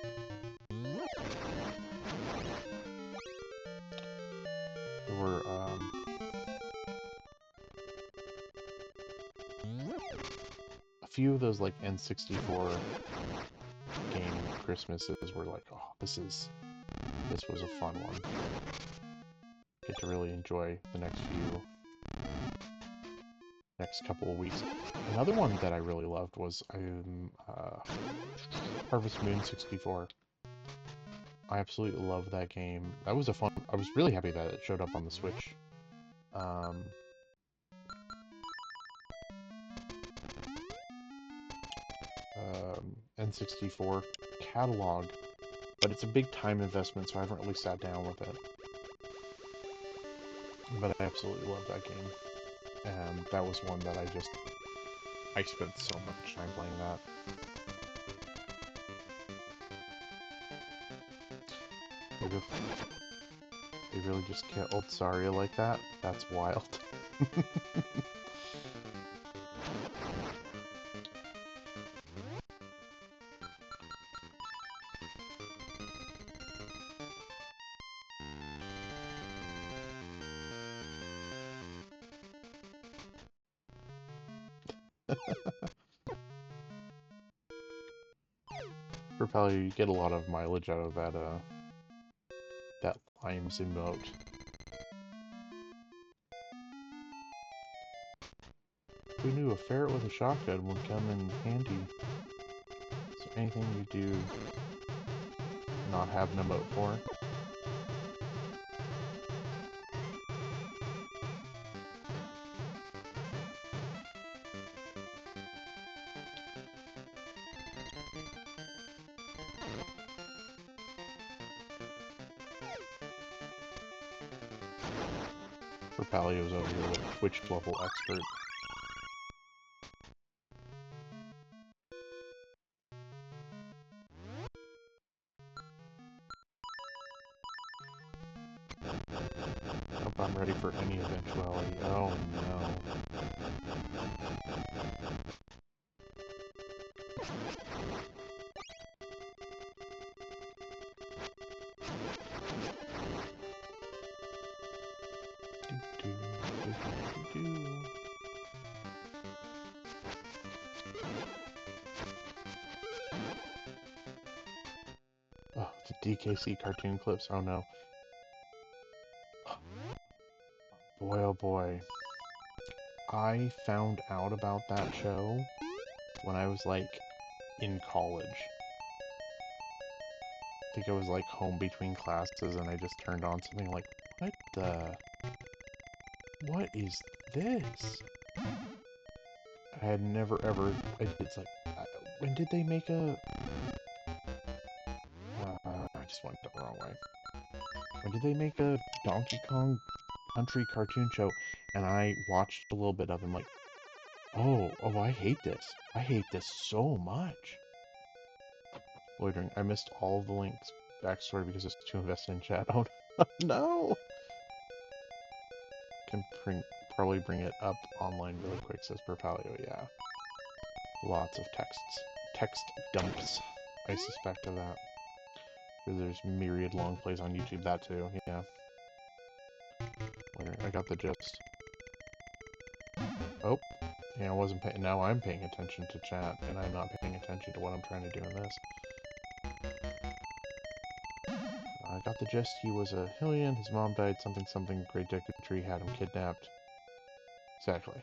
There were a few of those like N64 game Christmases were like, oh, this was a fun one. Get to really enjoy the next couple of weeks. Another one that I really loved was Harvest Moon 64. I absolutely love that game. That was a fun... I was really happy that it showed up on the Switch. N64 catalog, but it's a big time investment, so I haven't really sat down with it. But I absolutely love that game. And that was one that I spent so much time playing that. They really just killed Saria like that? That's wild. Propel, you get a lot of mileage out of that Limes emote. Who knew a ferret with a shotgun would come in handy? Is there anything you do not have an emote for? Palio's over here with Twitch level expert. Hope I'm ready for any eventuality. Oh no. Oh, the DKC cartoon clips. Oh no. Boy, oh boy. I found out about that show when I was like in college. I think I was like home between classes and I just turned on something like, what is this? I had never ever, it's like, when did they make a, I just went the wrong way. When did they make a Donkey Kong Country cartoon show? And I watched a little bit of them like, oh, I hate this. I hate this so much. Loitering, I missed all of the links backstory because it's too invested in chat. Oh no! Can probably bring it up online really quick, says Perpalio, yeah. Lots of text dumps, I suspect of that. There's myriad long plays on YouTube, that too, yeah. Loitering, I got the gist. Oh, yeah, I wasn't paying, now I'm paying attention to chat, and I'm not paying attention to what I'm trying to do in this. I got the gist, he was a Hylian, his mom died, something, Great Deku Tree had him kidnapped. Exactly.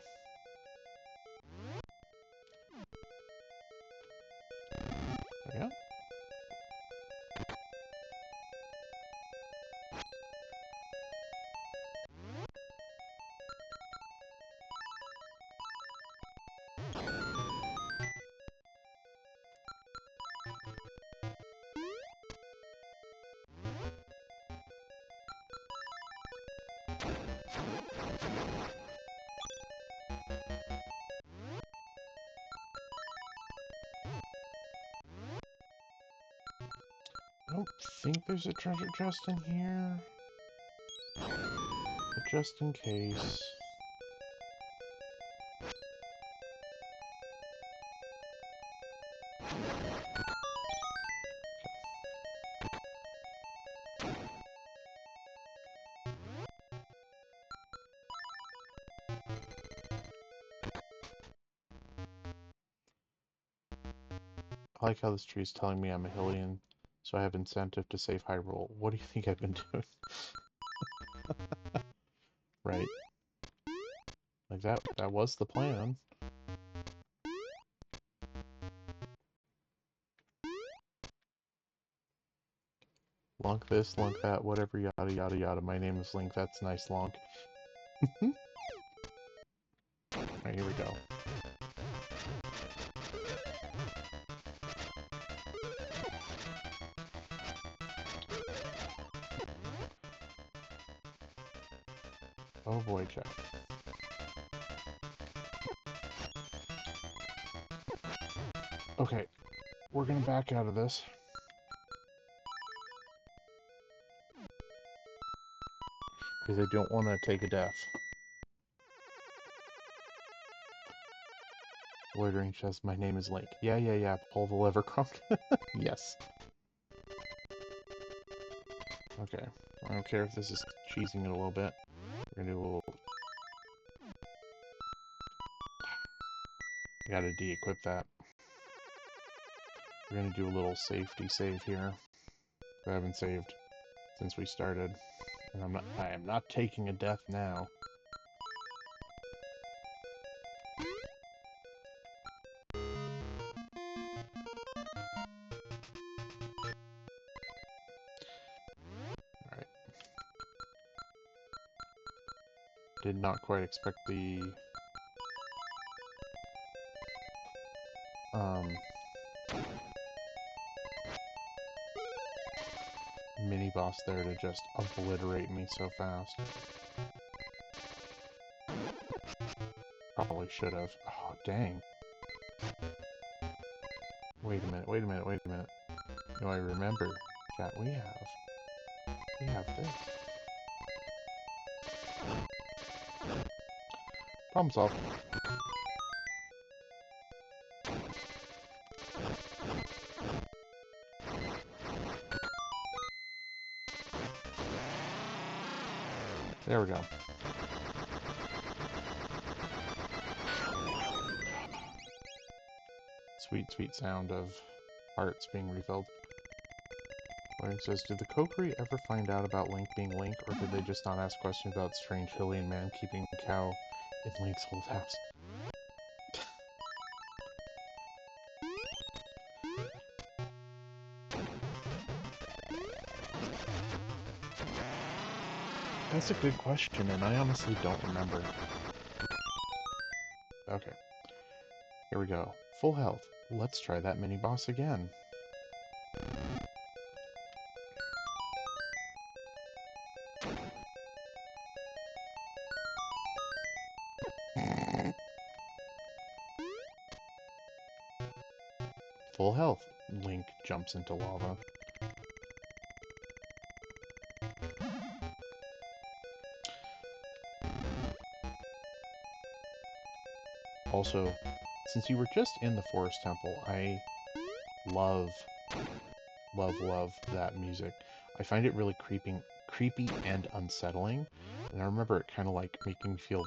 There we go. I don't think there's a treasure chest in here, but just in case. I like how this tree is telling me I'm a Hylian, so I have incentive to save Hyrule. What do you think I've been doing? Right. Like that was the plan. Lunk this, lunk that, whatever, yada yada yada. My name is Link, that's nice, Lonk. Alright, here we go. Oh boy, Jack. Okay, we're gonna back out of this. Because I don't want to take a death. Loitering says, my name is Link. Yeah, pull the lever, Crump. Yes. Okay, I don't care if this is cheesing it a little bit. We're gonna do a little... I gotta de-equip that. We're gonna do a little safety save here. I haven't saved since we started. And I am not taking a death now. Alright. Did not quite expect the mini boss there to just obliterate me so fast. Probably should have. Oh, dang. Wait a minute. No, I remember. Chat, we have this. Problem solved. There we go. Sweet, sweet sound of hearts being refilled. Larry says, did the Kokiri ever find out about Link being Link, or did they just not ask questions about strange Hylian man keeping a cow in Link's old house? That's a good question, and I honestly don't remember. Okay. Here we go. Full health. Let's try that mini-boss again. Full health. Link jumps into lava. Also, since you were just in the Forest Temple, I love that music. I find it really creepy and unsettling, and I remember it kind of like making me feel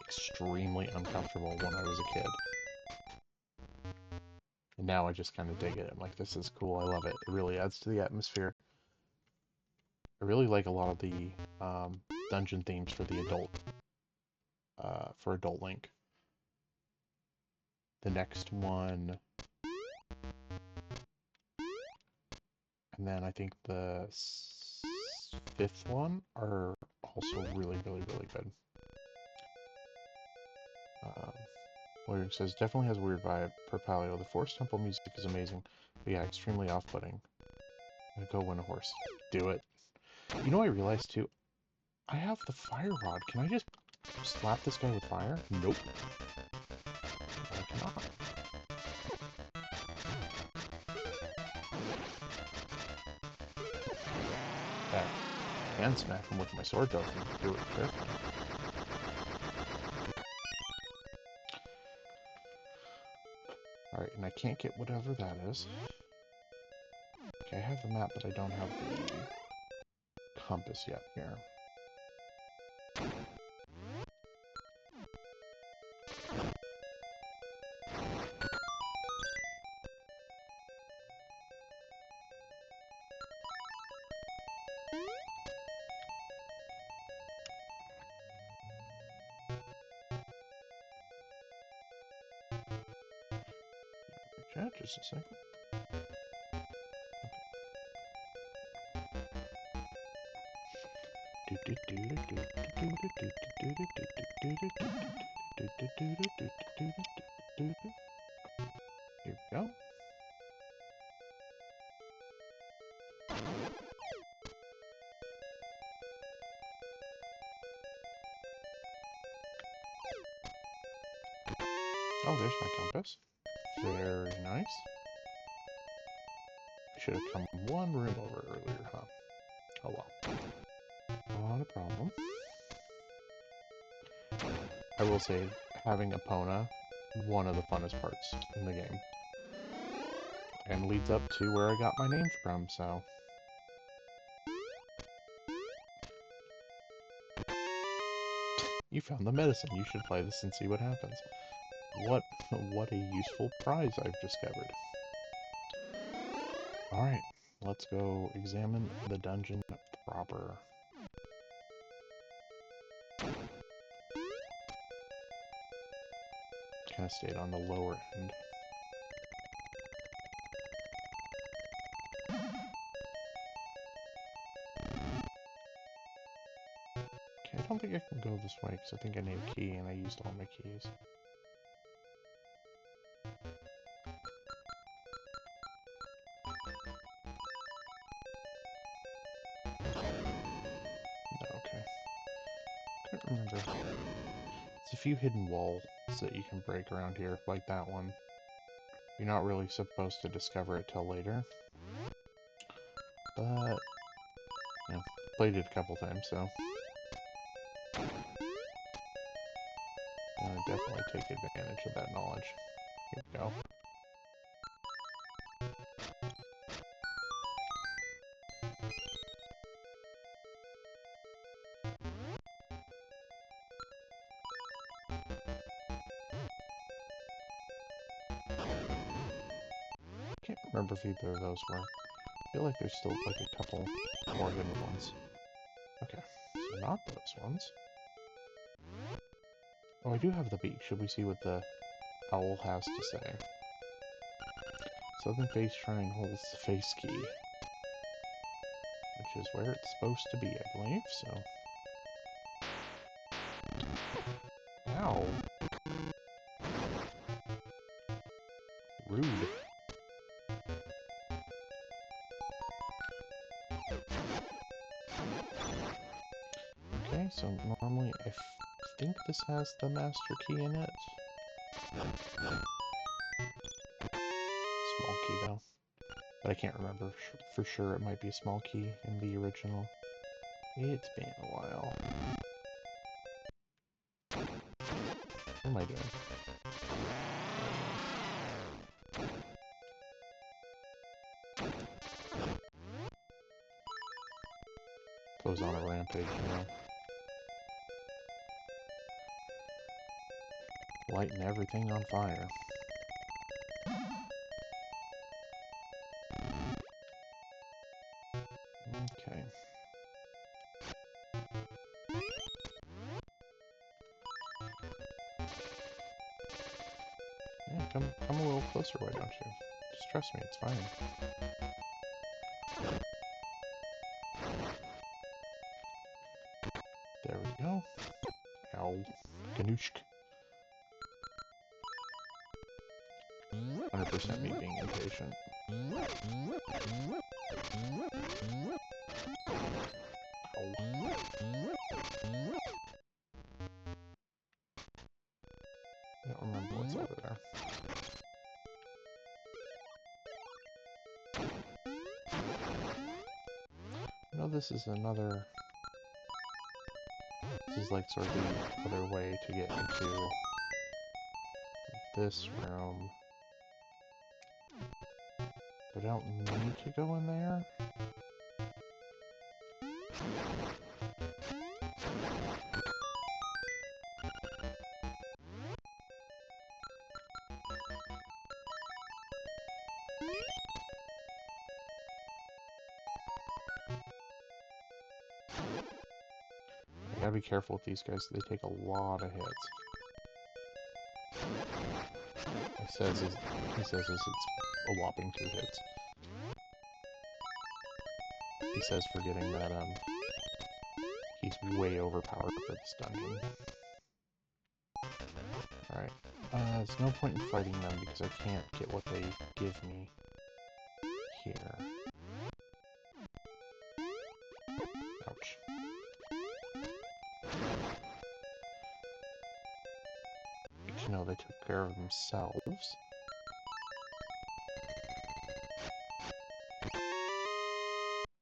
extremely uncomfortable when I was a kid. And now I just kind of dig it. I'm like, this is cool. I love it. It really adds to the atmosphere. I really like a lot of the dungeon themes for the adult Link. The next one, and then I think the fifth one are also really good. William says, definitely has a weird vibe. Per Paleo, the Forest Temple music is amazing, but yeah, extremely off-putting. I'm gonna go win a horse. Do it. You know, I realized too, I have the fire rod. Can I just slap this guy with fire? Nope. I cannot. There. I can smack him with my sword, though, if I do it carefully. Alright, and I can't get whatever that is. Okay, I have the map, but I don't have the compass yet here. Chat, just a second. Here we go. Oh, there's my compass. Very nice. I should have come one room over earlier, huh? Oh well. Not a problem. I will say, having Epona, one of the funnest parts in the game. And leads up to where I got my name from, so... You found the medicine. You should play this and see what happens. What a useful prize I've discovered. Alright, let's go examine the dungeon proper. Kind of stayed on the lower end. Okay, I don't think I can go this way because I think I need a key and I used all my keys. No, okay. Couldn't remember. There's a few hidden walls that you can break around here, like that one. You're not really supposed to discover it till later. But, you know, played it a couple times, so... definitely take advantage of that knowledge. Here we go. Can't remember if either of those were. I feel like there's still like a couple more hidden ones. Okay, so not those ones. Oh, I do have the beak. Should we see what the owl has to say? Southern Face Shrine holds the face key, which is where it's supposed to be, I believe, so... Ow! Rude. Okay, so normally I think this has the master key in it. Small key though. But I can't remember for sure. It might be a small key in the original. It's been a while. What am I doing? Goes on a rampage now. Lighting everything on fire. Okay. Yeah, come a little closer, why don't you? Just trust me, it's fine. There we go. Ow. Ganooshk. 100% me being impatient. Ow. over there. No, this is another... This is like sort of the other way to get into this room. But I don't need to go in there. You gotta be careful with these guys, they take a lot of hits. He says it's a whopping 2 hits. He says forgetting that he's way overpowered for this dungeon. Alright. There's no point in fighting them because I can't get what they give me here. Ouch. Good to know they took care of themselves.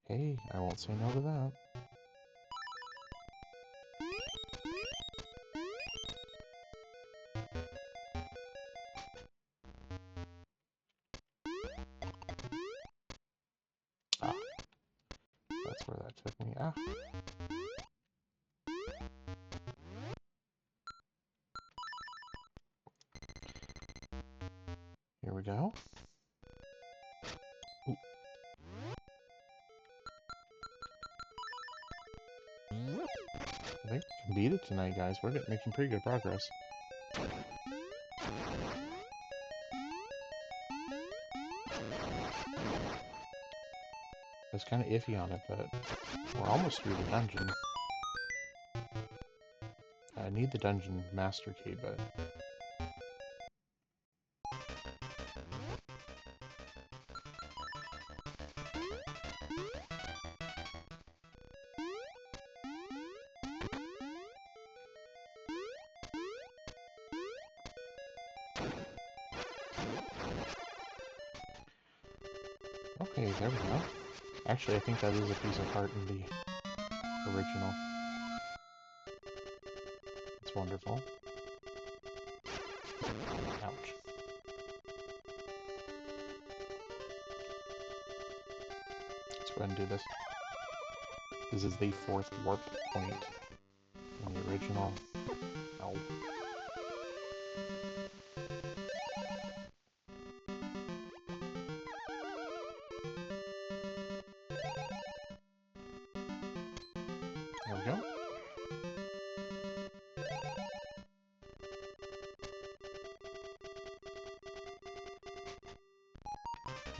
Hey, I won't say no to that. Ah, that's where that took me. Ah. Here we go. Ooh. I think we can beat it tonight, guys. We're making pretty good progress. I was kind of iffy on it, but we're almost through the dungeon. I need the dungeon master key, but... Okay, there we go. Actually, I think that is a piece of heart in the original. It's wonderful. Ouch. Let's go ahead and do this. This is the 4th warp point in the original. Ow. There we go.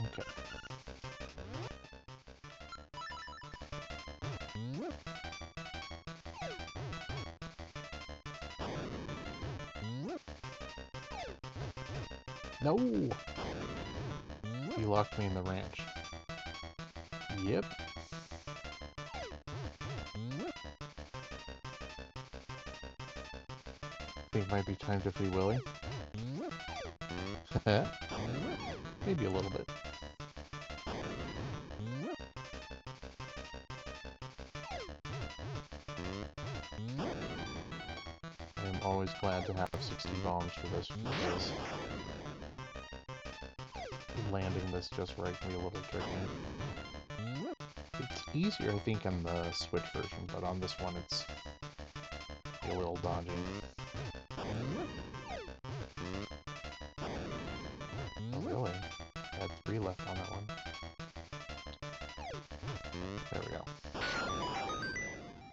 Okay. No! He locked me in the ranch. Yep. I think it might be time to free Willy. Maybe a little bit. I am always glad to have 60 bombs for this because landing this just right can be a little tricky. It's easier, I think, on the Switch version, but on this one it's a little dodgy. Oh, really? I had 3 left on that one. There we go.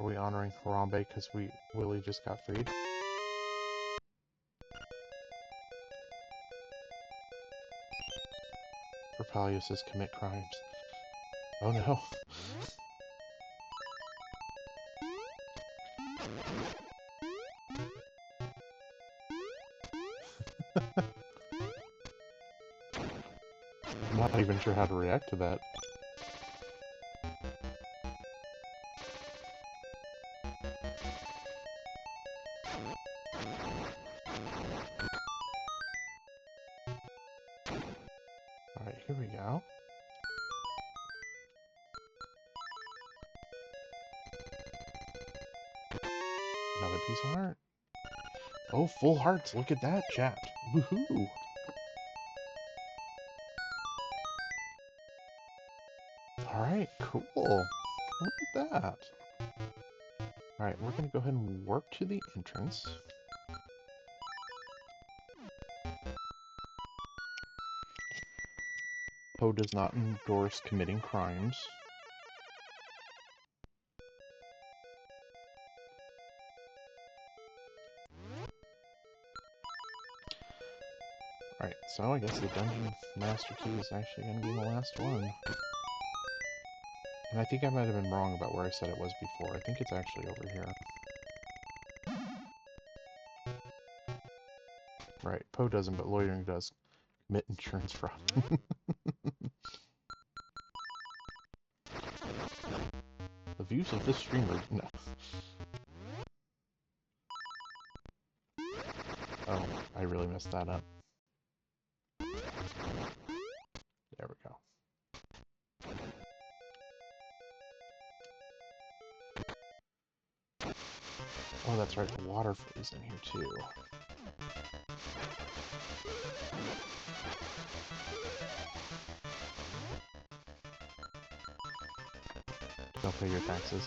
Are we honoring Harambe because Willy just got freed? Propalius says commit crimes. Oh no. I'm not even sure how to react to that. Another piece of heart. Oh, full hearts. Look at that, chat. Woohoo! Alright, cool. Look at that. Alright, we're going to go ahead and warp to the entrance. Poe does not endorse committing crimes. Alright, so I guess the Dungeon Master Key is actually going to be the last one. And I think I might have been wrong about where I said it was before. I think it's actually over here. Right, Poe doesn't, but loitering does. Commit insurance fraud. The views of this streamer... No. Oh, I really messed that up. There we go. Oh, that's right, the water is in here too. Don't pay your taxes.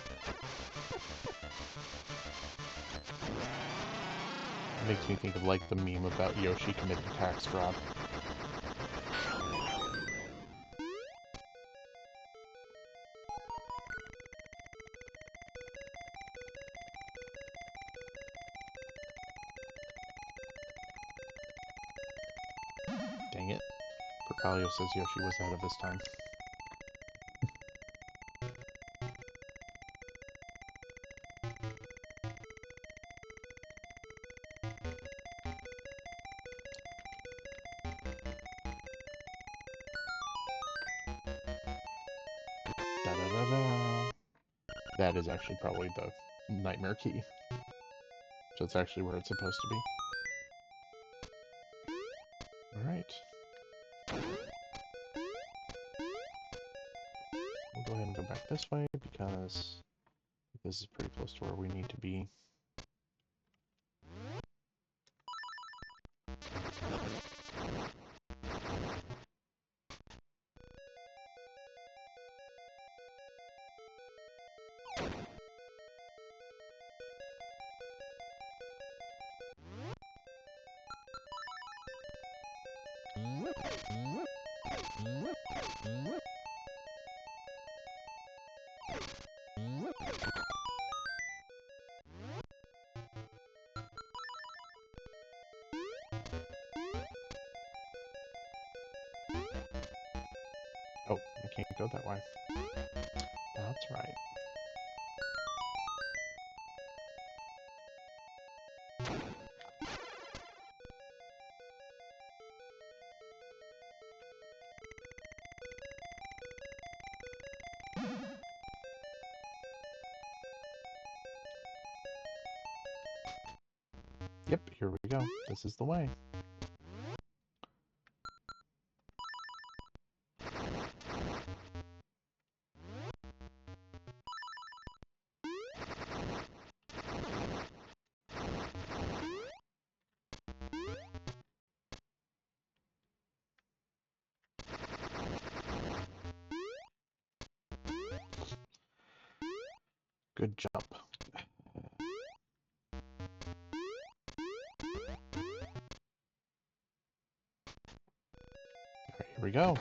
It makes me think of like the meme about Yoshi committing tax fraud. Dang it. Procalio says Yoshi was ahead of his time. Da-da-da-da. That is actually probably the nightmare key. So it's actually where it's supposed to be. Alright. We'll go ahead and go back this way because this is pretty close to where we need to be. Oh, I can't go that way. That's right. Yep, here we go. This is the way. Good jump. Alright, here we go.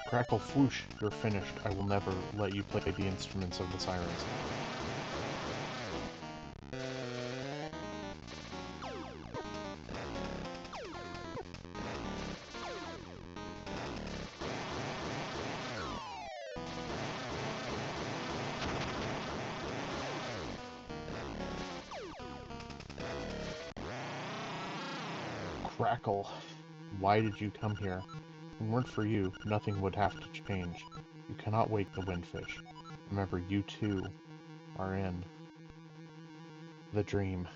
Crackle Fwoosh, you're finished. I will never let you play the instruments of the sirens. Crackle, why did you come here? If it weren't for you, nothing would have to change. You cannot wake the windfish. Remember, you too are in the dream.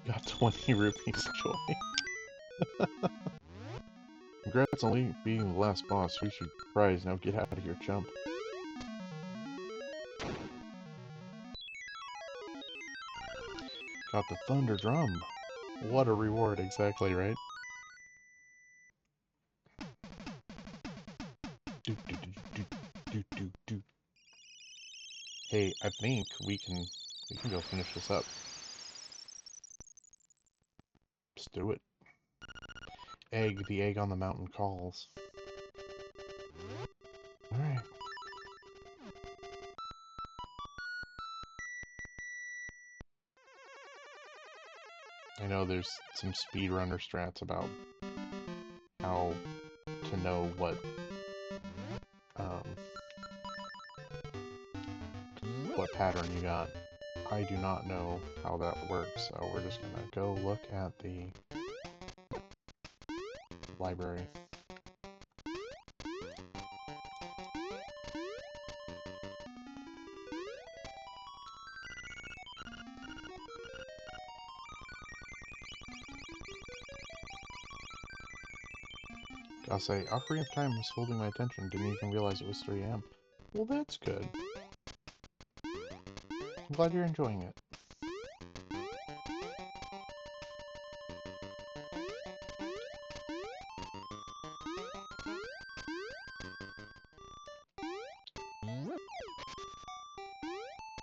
Got 20 rupees, joy. Congrats on being the last boss. We should prize. Now get out of here, chump. Got the thunder drum. What a reward, exactly, right? Do, do, do, do, do, do. Hey, I think we can go finish this up. Let's do it. The egg on the mountain calls. Alright. I know there's some speedrunner strats about how to know what pattern you got. I do not know how that works, so we're just gonna go look at the library. I'll say, Ocarina of Time was holding my attention, didn't even realize it was 3 AM. Well, that's good. I'm glad you're enjoying it.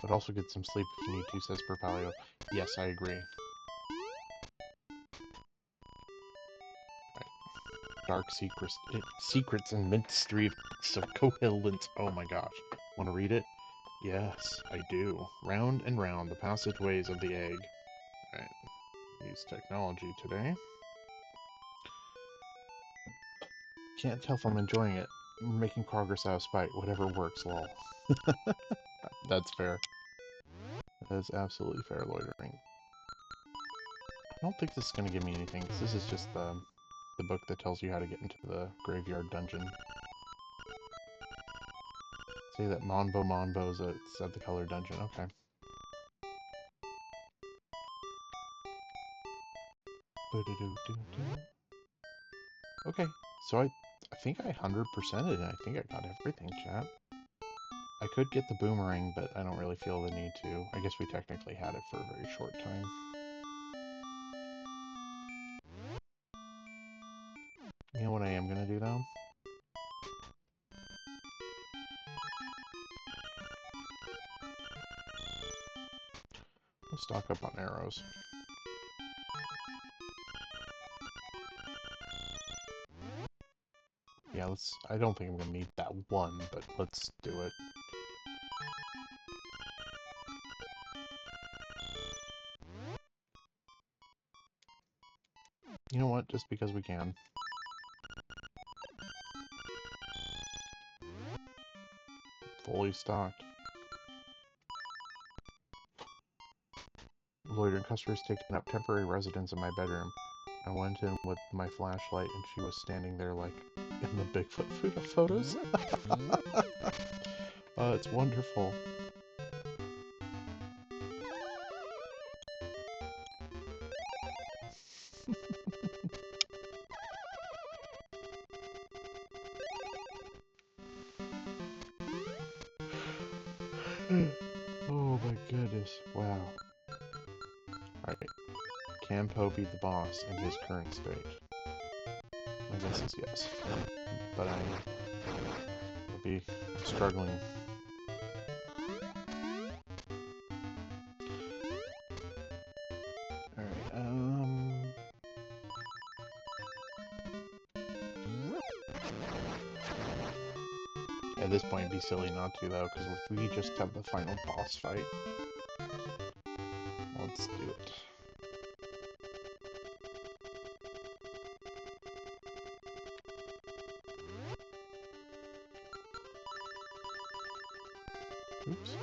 But also get some sleep if you need to, says Perpalio. Yes, I agree. Dark secrets and mystery of Cohelent. Oh my gosh. Want to read it? Yes, I do. Round and round the passageways of the egg. Alright. Use technology today. Can't tell if I'm enjoying it. I'm making progress out of spite. Whatever works, lol. That's fair. That is absolutely fair, loitering. I don't think this is going to give me anything, because this is just the book that tells you how to get into the graveyard dungeon. Say that Monbo is at the color dungeon. Okay. Okay, so I think I 100%ed it, and I think I got everything, chat. I could get the boomerang, but I don't really feel the need to. I guess we technically had it for a very short time. You know what I am gonna do, though? We'll stock up on arrows. Yeah, I don't think I'm gonna need that one, but let's do it. You know what? Just because we can. Fully stocked. Loitering customers taking up temporary residence in my bedroom. I went in with my flashlight and she was standing there like in the Bigfoot photos. It's wonderful. Oh my goodness, wow. Alright, can Poe be the boss in his current state? My guess is yes. But I'll be struggling. Alright, at this point, it'd be silly not to, though, because if we just have the final boss fight, let's do it. Oops.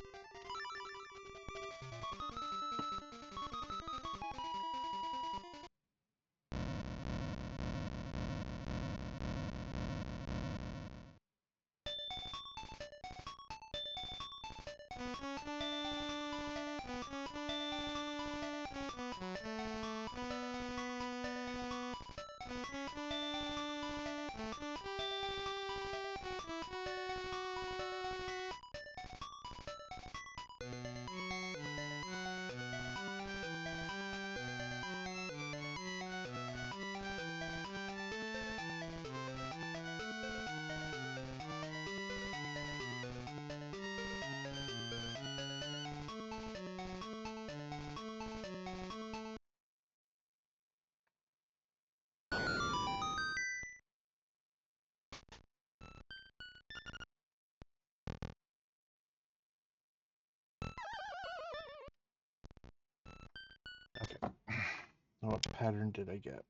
What pattern did I get?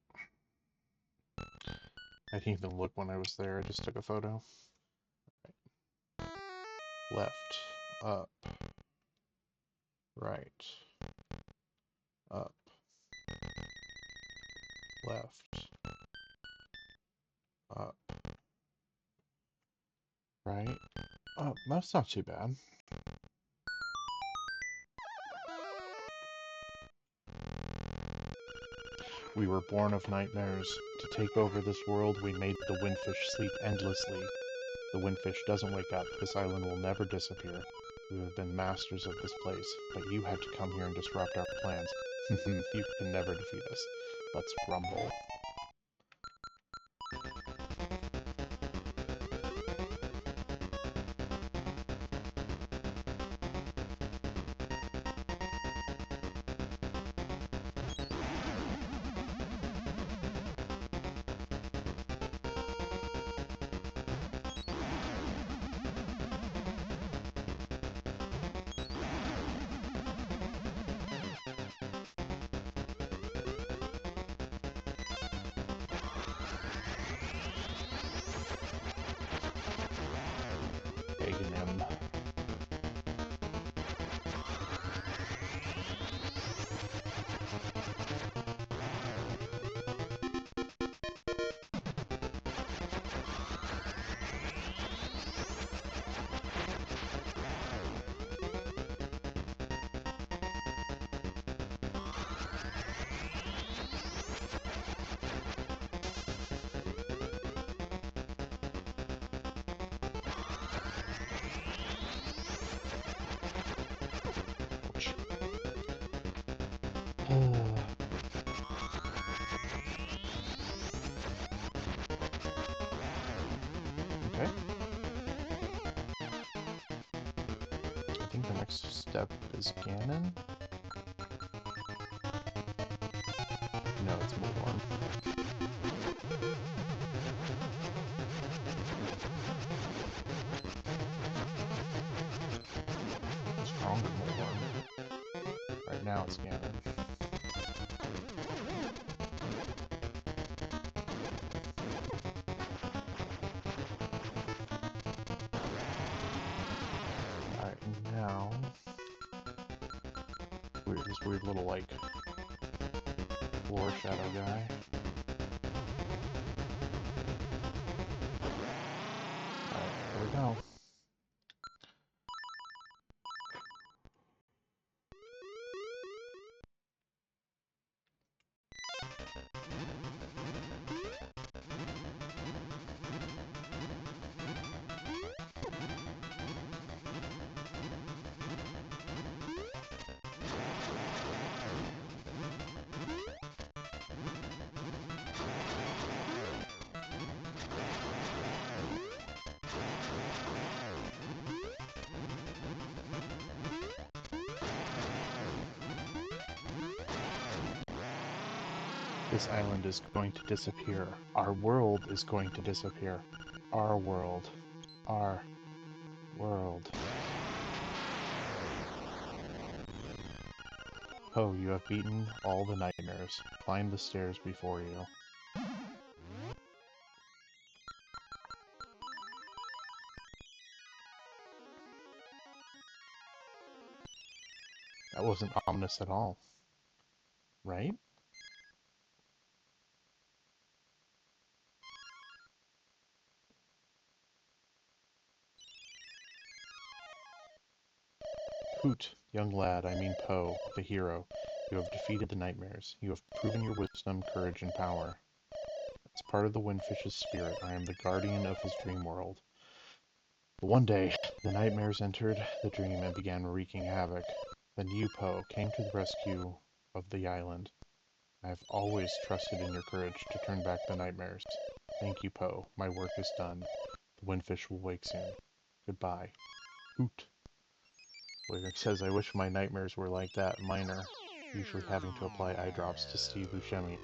I didn't even look when I was there. I just took a photo. Left, up, right, up, left, up, right, up. That's not too bad. We were born of nightmares. To take over this world, we made the windfish sleep endlessly. The windfish doesn't wake up. This island will never disappear. We have been masters of this place, but you had to come here and disrupt our plans. You can never defeat us. Let's rumble. Pagan. Okay. I think the next step is Ganon. No, it's Bullhorn. Stronger Bullhorn. Right now it's Ganon. Alright, now... this weird little, like, floor shadow guy. Alright, here we go. This island is going to disappear. Our world is going to disappear. Our world. Our world. Oh, you have beaten all the nightmares. Climb the stairs before you. That wasn't ominous at all. Right? Hoot, young lad, I mean Poe, the hero. You have defeated the nightmares. You have proven your wisdom, courage, and power. As part of the Windfish's spirit, I am the guardian of his dream world. But one day, the nightmares entered the dream and began wreaking havoc. Then you, Poe, came to the rescue of the island. I have always trusted in your courage to turn back the nightmares. Thank you, Poe. My work is done. The Windfish will wake soon. Goodbye. Hoot. Lyric says, I wish my nightmares were like that, minor, usually having to apply eye drops to Steve Buscemi.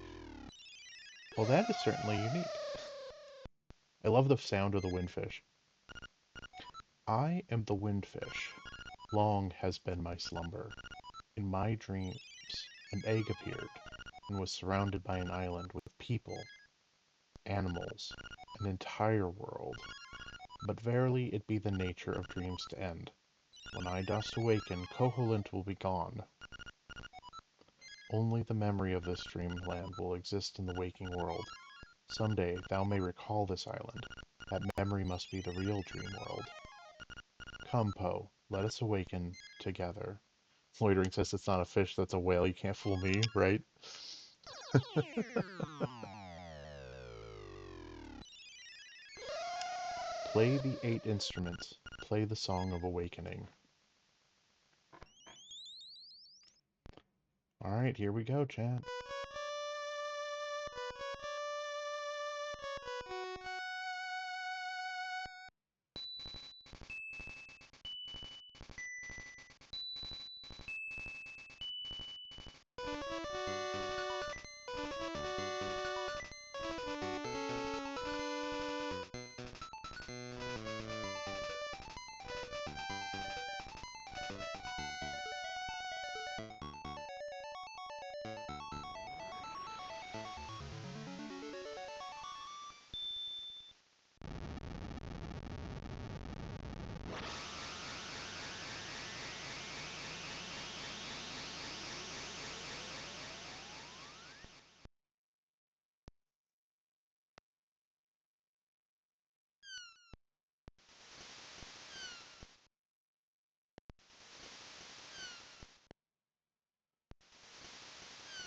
Well, that is certainly unique. I love the sound of the windfish. I am the windfish. Long has been my slumber. In my dreams, an egg appeared. and was surrounded by an island with people, animals, an entire world. But verily it be the nature of dreams to end. When I dost awaken, Koholint will be gone. Only the memory of this dreamland will exist in the waking world. Someday thou may recall this island. That memory must be the real dream world. Come, Poe, let us awaken together. Loitering says it's not a fish, that's a whale. You can't fool me, right? Play the 8 instruments. Play the Song of Awakening. Alright, here we go, chat.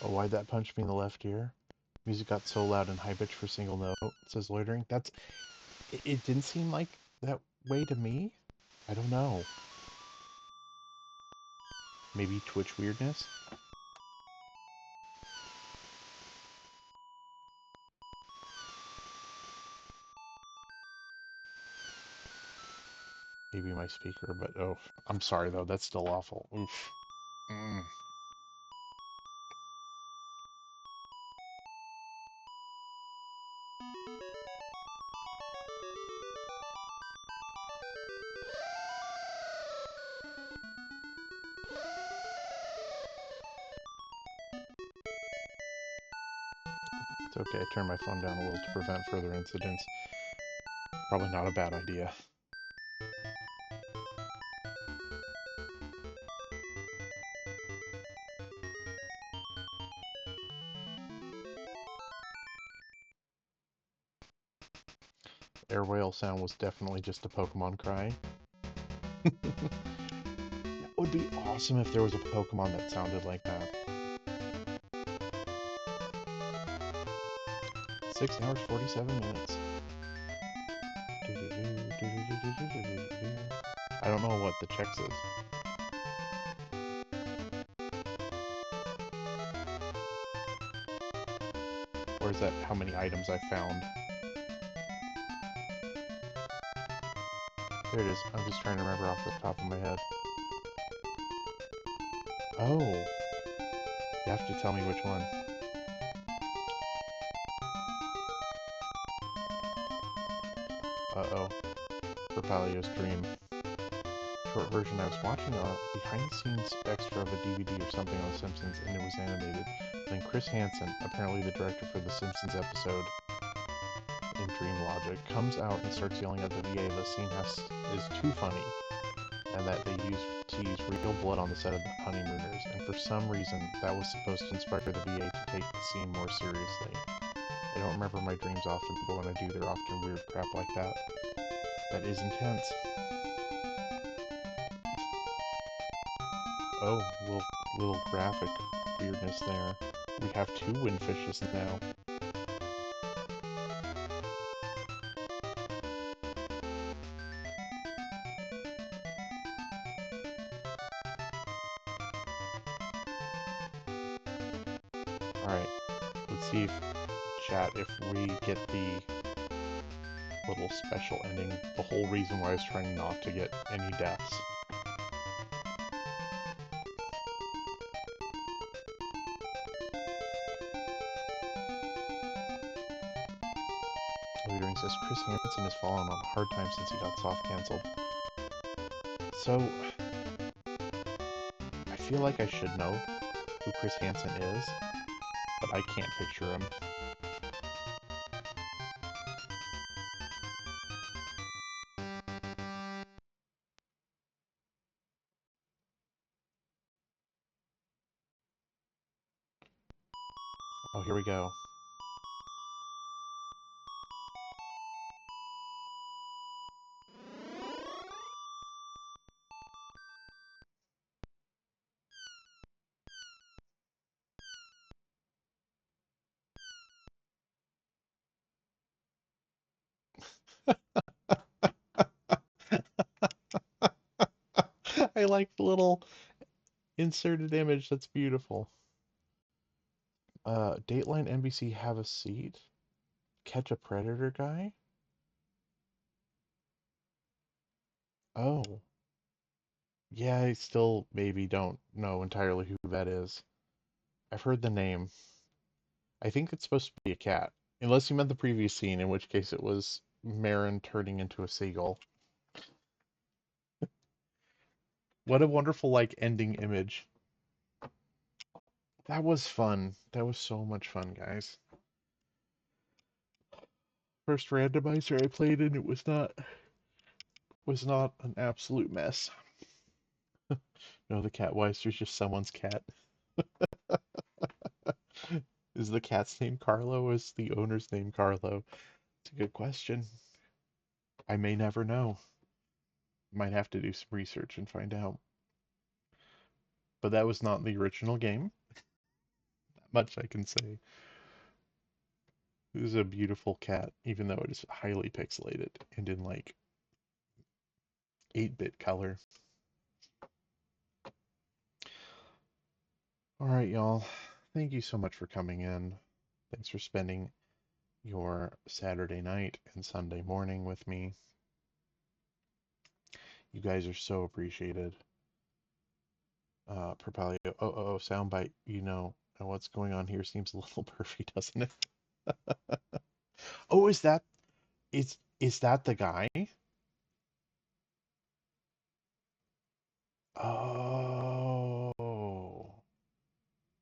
Oh, why'd that punch me in the left ear? Music got so loud and high pitched for a single note, says Loitering. It didn't seem like that way to me? I don't know. Maybe Twitch weirdness? Maybe my speaker, but oh, I'm sorry though, that's still awful. Oof. Mm. It's okay, I turned my phone down a little to prevent further incidents. Probably not a bad idea. Air whale sound was definitely just a Pokemon cry. That would be awesome if there was a Pokemon that sounded like that. 6 hours, 47 minutes. I don't know what the checks is. Or is that how many items I found? There it is. I'm just trying to remember off the top of my head. Oh! You have to tell me which one. Uh-oh. Rapalio's Dream. Short version, I was watching a behind-the-scenes extra of a DVD or something on The Simpsons, and it was animated. Then Chris Hansen, apparently the director for the Simpsons episode in Dream Logic, comes out and starts yelling at the VA the scene is too funny, and that they use real blood on the set of The Honeymooners, and for some reason that was supposed to inspire the VA to take the scene more seriously. I don't remember my dreams often, but when I do, they're often weird crap like that. That is intense. Oh, little graphic weirdness there. We have 2 windfishes now. Alright, let's see if, chat, if we get the little special ending. The whole reason why I was trying not to get any deaths. Loitering says Chris Hansen has fallen on a hard time since he got soft cancelled. So, I feel like I should know who Chris Hansen is. but I can't picture him. Oh, here we go. I like the little inserted image. That's beautiful. Dateline NBC have a seat. Catch a Predator guy? Oh. Yeah, I still maybe don't know entirely who that is. I've heard the name. I think it's supposed to be a cat. Unless you meant the previous scene, in which case it was Marin turning into a seagull. What a wonderful, like, ending image. That was fun. That was so much fun, guys. First randomizer I played in, it was not an absolute mess. No, the cat Weister's just someone's cat. Is the cat's name Carlo? Is the owner's name Carlo? It's a good question. I may never know. Might have to do some research and find out. But that was not the original game. That much I can say. This is a beautiful cat, even though it is highly pixelated and in like 8-bit color. All right, y'all. Thank you so much for coming in. Thanks for spending your Saturday night and Sunday morning with me. You guys are so appreciated. Propelio. Oh, soundbite. What's going on here seems a little perfy, doesn't it? Oh, is that the guy? Oh,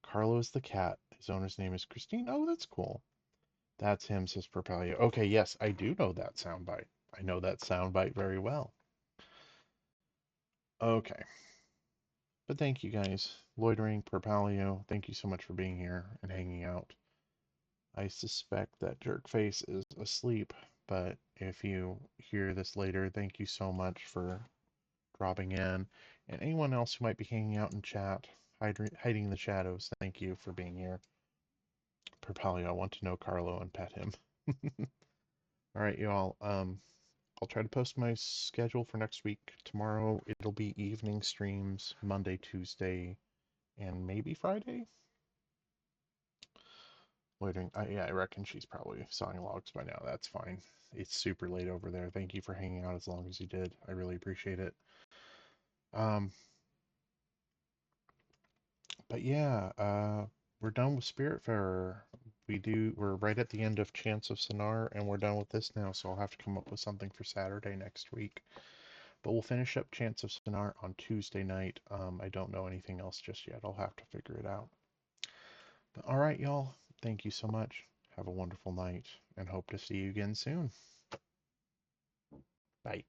Carlo is the cat. His owner's name is Christine. Oh, that's cool. That's him, says Propelio. Okay, yes, I do know that soundbite. I know that soundbite very well. Okay. But thank you guys. Loitering, Propelio, thank you so much for being here and hanging out. I suspect that Jerkface is asleep, but if you hear this later, thank you so much for dropping in. And anyone else who might be hanging out in chat, hiding in the shadows, thank you for being here. Propelio, I want to know Carlo and pet him. All right, y'all. I'll try to post my schedule for next week. Tomorrow it'll be evening streams, Monday, Tuesday, and maybe Friday. Waiting. Yeah, I reckon she's probably sawing logs by now. That's fine. It's super late over there. Thank you for hanging out as long as you did. I really appreciate it. Um, but yeah, we're done with Spiritfarer. We're right at the end of Chance of Sonar, and we're done with this now, so I'll have to come up with something for Saturday next week. But we'll finish up Chance of Sonar on Tuesday night. I don't know anything else just yet. I'll have to figure it out. But all right, y'all. Thank you so much. Have a wonderful night, and hope to see you again soon. Bye.